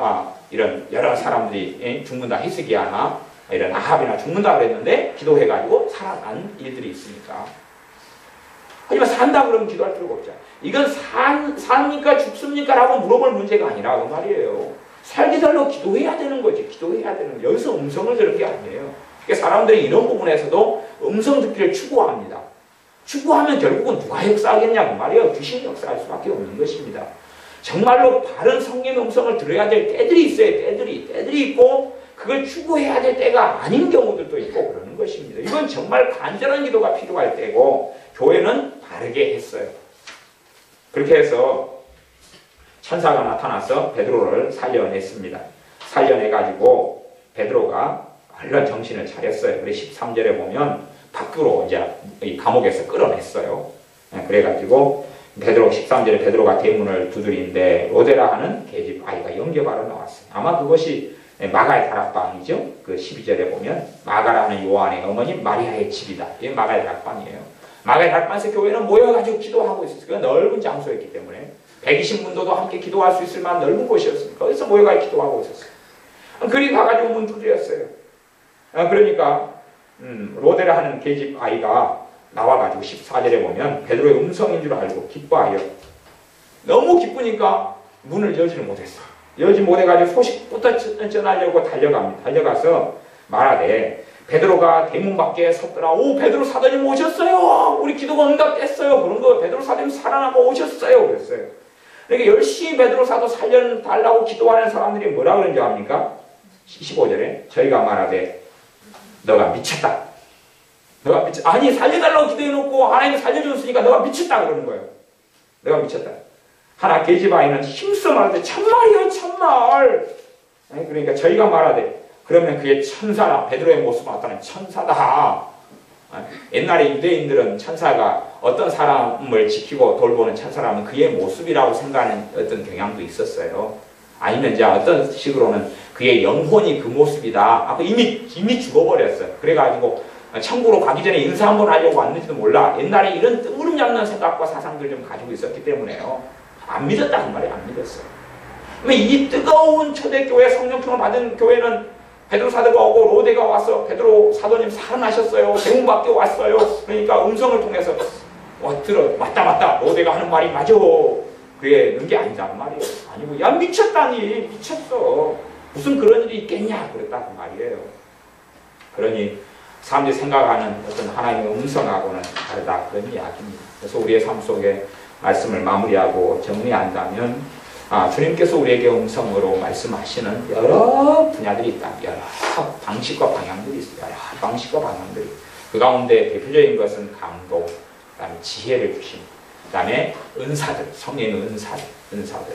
이런 여러 사람들이 죽는다 히스기야나 이런 아합이나 죽는다 그랬는데 기도해가지고 살아난 일들이 있으니까. 하지만 산다 그러면 기도할 필요가 없죠. 이건 삽니까 죽습니까 라고 물어볼 문제가 아니라 그 말이에요. 살게 달라고 기도해야 되는 거지. 기도해야 되는 거예요. 여기서 음성을 들은 게 아니에요. 그러니까 사람들이 이런 부분에서도 음성 듣기를 추구합니다. 추구하면 결국은 누가 역사하겠냐고 말이에요. 귀신이 역사할 수밖에 없는 것입니다. 정말로 바른 성령의 음성을 들어야 될 때들이 있어요. 때들이 있고 그걸 추구해야 될 때가 아닌 경우들도 있고 그러는 것입니다. 이건 정말 간절한 기도가 필요할 때고 교회는 바르게 했어요. 그렇게 해서 천사가 나타나서 베드로를 살려냈습니다. 살려내가지고 베드로가 얼른 정신을 차렸어요. 그래 13절에 보면 밖으로 이제 이 감옥에서 끌어냈어요. 그래가지고 베드로 13절에 베드로가 대문을 두드리는데 로데라 하는 계집 아이가 영접하러 나왔어요. 아마 그것이 마가의 다락방이죠. 그 12절에 보면 마가라는 요한의 어머니 마리아의 집이다. 이게 마가의 다락방이에요. 마가의 다락방에서 교회는 모여가지고 기도하고 있었어요. 그 넓은 장소였기 때문에 120문도도 함께 기도할 수 있을 만한 넓은 곳이었습니다. 거기서 모여가지고 기도하고 있었어요. 그리 가가지고 문 두드렸어요. 그러니까 로데라 하는 계집 아이가 나와가지고 14절에 보면 베드로의 음성인 줄 알고 기뻐하여 너무 기쁘니까 문을 열지를 못했어. 열지 못해가지고 소식부터 전하려고 달려갑니다. 달려가서 말하되 베드로가 대문 밖에 섰더라. 오 베드로 사도님 오셨어요. 우리 기도가 응답됐어요. 그런 거 베드로 사도님 살아나고 오셨어요. 그랬어요. 그러니까 열심히 베드로 사도 살려달라고 기도하는 사람들이 뭐라 그런지 압니까? 15절에 저희가 말하되 너가 미쳤다. 너가 미쳤 아니 살려달라고 기도해놓고 하나님이 살려줬으니까 너가 미쳤다 그러는 거예요. 너가 미쳤다. 하나 계집 아이는 힘써 말하되 참말이요 참말. 그러니까 저희가 말하되 그러면 그게 천사라. 베드로의 모습을 나타낸 천사다. 옛날에 유대인들은 천사가 어떤 사람을 지키고 돌보는 천사라면 그의 모습이라고 생각하는 어떤 경향도 있었어요. 아니면 이제 어떤 식으로는 그의 영혼이 그 모습이다. 이미 죽어버렸어요. 그래가지고 천국으로 가기 전에 인사 한번 하려고 왔는지도 몰라. 옛날에 이런 뜬구름 잡는 생각과 사상들 좀 가지고 있었기 때문에요. 안 믿었다 그 말이에요. 안 믿었어요. 이 뜨거운 초대교회 성령통을 받은 교회는 베드로 사도가 오고 로데가 와서 베드로 사도님 살아나셨어요. 대문 밖에 왔어요. 그러니까 음성을 통해서 맞다 로데가 하는 말이 맞아. 그게 는 게 아니란 말이에요. 아니고 야 미쳤다니 미쳤어. 무슨 그런 일이 있겠냐 그랬다 그 말이에요. 그러니 사람들이 생각하는 어떤 하나님의 음성하고는 다르다 그런 이야기입니다. 그래서 우리의 삶 속에 말씀을 마무리하고 정리한다면 주님께서 우리에게 음성으로 말씀하시는 여러 분야들이 있다. 여러 방식과 방향들이 있어요. 여러 방식과 방향들이. 그 가운데 대표적인 것은 감동, 그 다음에 지혜를 주심, 그 다음에 은사들, 성령의 은사들.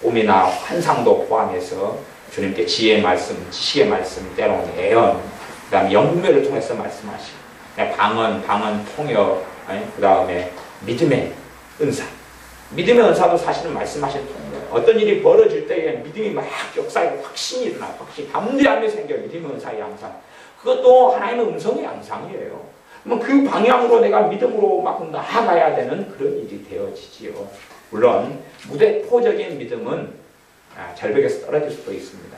꿈이나 환상도 포함해서 주님께 지혜의 말씀, 지식의 말씀, 때로는 예언, 그 다음에 영분별을 통해서 말씀하시고, 방언, 통역, 그 다음에 믿음의 은사. 믿음의 은사도 사실은 말씀하신 통이에요. 어떤 일이 벌어질 때에 믿음이 막 역사하고 확신이 일어나, 확신, 담대함이 생겨요. 믿음의 은사의 양상. 그것도 하나님의 음성의 양상이에요. 그 방향으로 내가 믿음으로 막 나아가야 되는 그런 일이 되어지지요. 물론 무대포적인 믿음은 절벽에서 떨어질 수도 있습니다.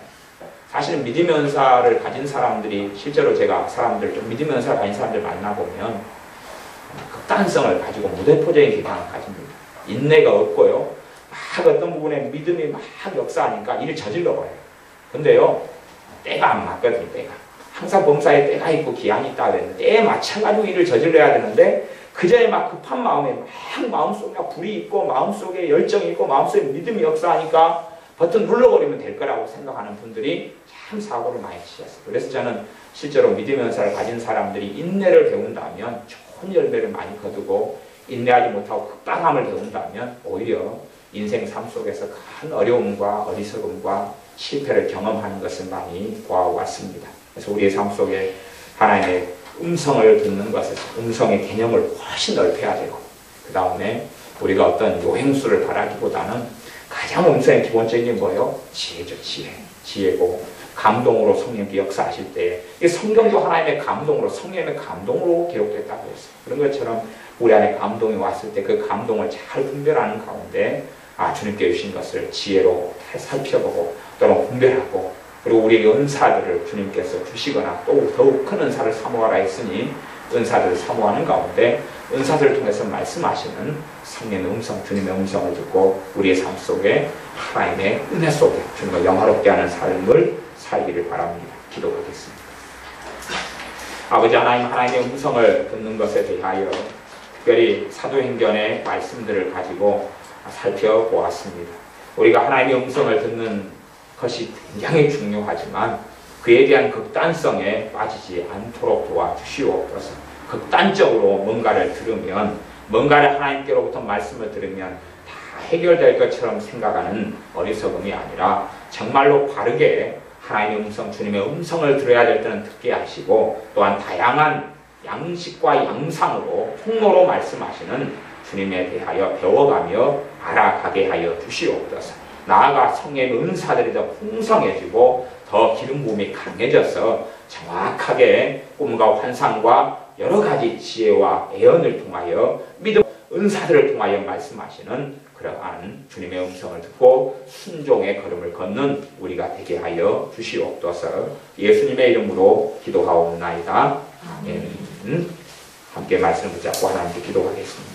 사실은 믿음의 은사를 가진 사람들이 실제로 제가 사람들 좀 믿음의 은사를 가진 사람들 만나보면 극단성을 가지고 무대포적인 기반을 가집니다. 인내가 없고요. 막 어떤 부분에 믿음이 막 역사하니까 일을 저질러 버려요. 근데요 때가 안 맞거든요. 때가 항상 범사에 때가 있고 기한이 있다 그랬는데 때에 맞춰가지고 일을 저질러야 되는데 그저에 막 급한 마음에 막 마음속에 불이 있고 마음속에 열정이 있고 마음속에 믿음이 역사하니까 버튼 눌러버리면 될 거라고 생각하는 분들이 참 사고를 많이 치셨어요. 그래서 저는 실제로 믿음의 은사를 가진 사람들이 인내를 배운다면 좋은 열매를 많이 거두고 인내하지 못하고 급박함을 배운다면 오히려 인생 삶 속에서 큰 어려움과 어리석음과 실패를 경험하는 것을 많이 보아왔습니다. 그래서 우리의 삶 속에 하나님의 음성을 듣는 것에서 음성의 개념을 훨씬 넓혀야 되고, 그 다음에 우리가 어떤 요행수를 바라기보다는 가장 음성의 기본적인 게 뭐예요? 지혜죠. 지혜고 감동으로 성령께 역사하실 때, 이 성경도 하나님의 감동으로, 성령의 감동으로 기록됐다고 했어요. 그런 것처럼 우리 안에 감동이 왔을 때 그 감동을 잘 분별하는 가운데 주님께 주신 것을 지혜로 살펴보고 또는 분별하고, 그리고 우리의 은사들을 주님께서 주시거나 또 더욱 큰 은사를 사모하라 했으니 은사들을 사모하는 가운데 은사들을 통해서 말씀하시는 성령의 음성, 주님의 음성을 듣고 우리의 삶 속에 하나님의 은혜 속에 주님을 영화롭게 하는 삶을 살기를 바랍니다. 기도하겠습니다. 아버지 하나님, 하나님의 음성을 듣는 것에 대하여 특별히 사도행전의 말씀들을 가지고 살펴보았습니다. 우리가 하나님의 음성을 듣는 것이 굉장히 중요하지만 그에 대한 극단성에 빠지지 않도록 도와주시옵소서. 극단적으로 뭔가를 들으면, 뭔가를 하나님께로부터 말씀을 들으면 다 해결될 것처럼 생각하는 어리석음이 아니라 정말로 바르게 하나님의 음성, 주님의 음성을 들어야 될 때는 듣게 하시고, 또한 다양한 양식과 양상으로 통로로 말씀하시는 주님에 대하여 배워가며 알아가게 하여 주시옵소서. 나아가 성령의 은사들이 더 풍성해지고 더 기름 부음이 강해져서 정확하게 꿈과 환상과 여러 가지 지혜와 애언을 통하여 믿음, 은사들을 통하여 말씀하시는 그러한 주님의 음성을 듣고 순종의 걸음을 걷는 우리가 되게 하여 주시옵소서. 예수님의 이름으로 기도하옵나이다. 아멘. 함께 말씀을 붙잡고 하나님께 기도하겠습니다.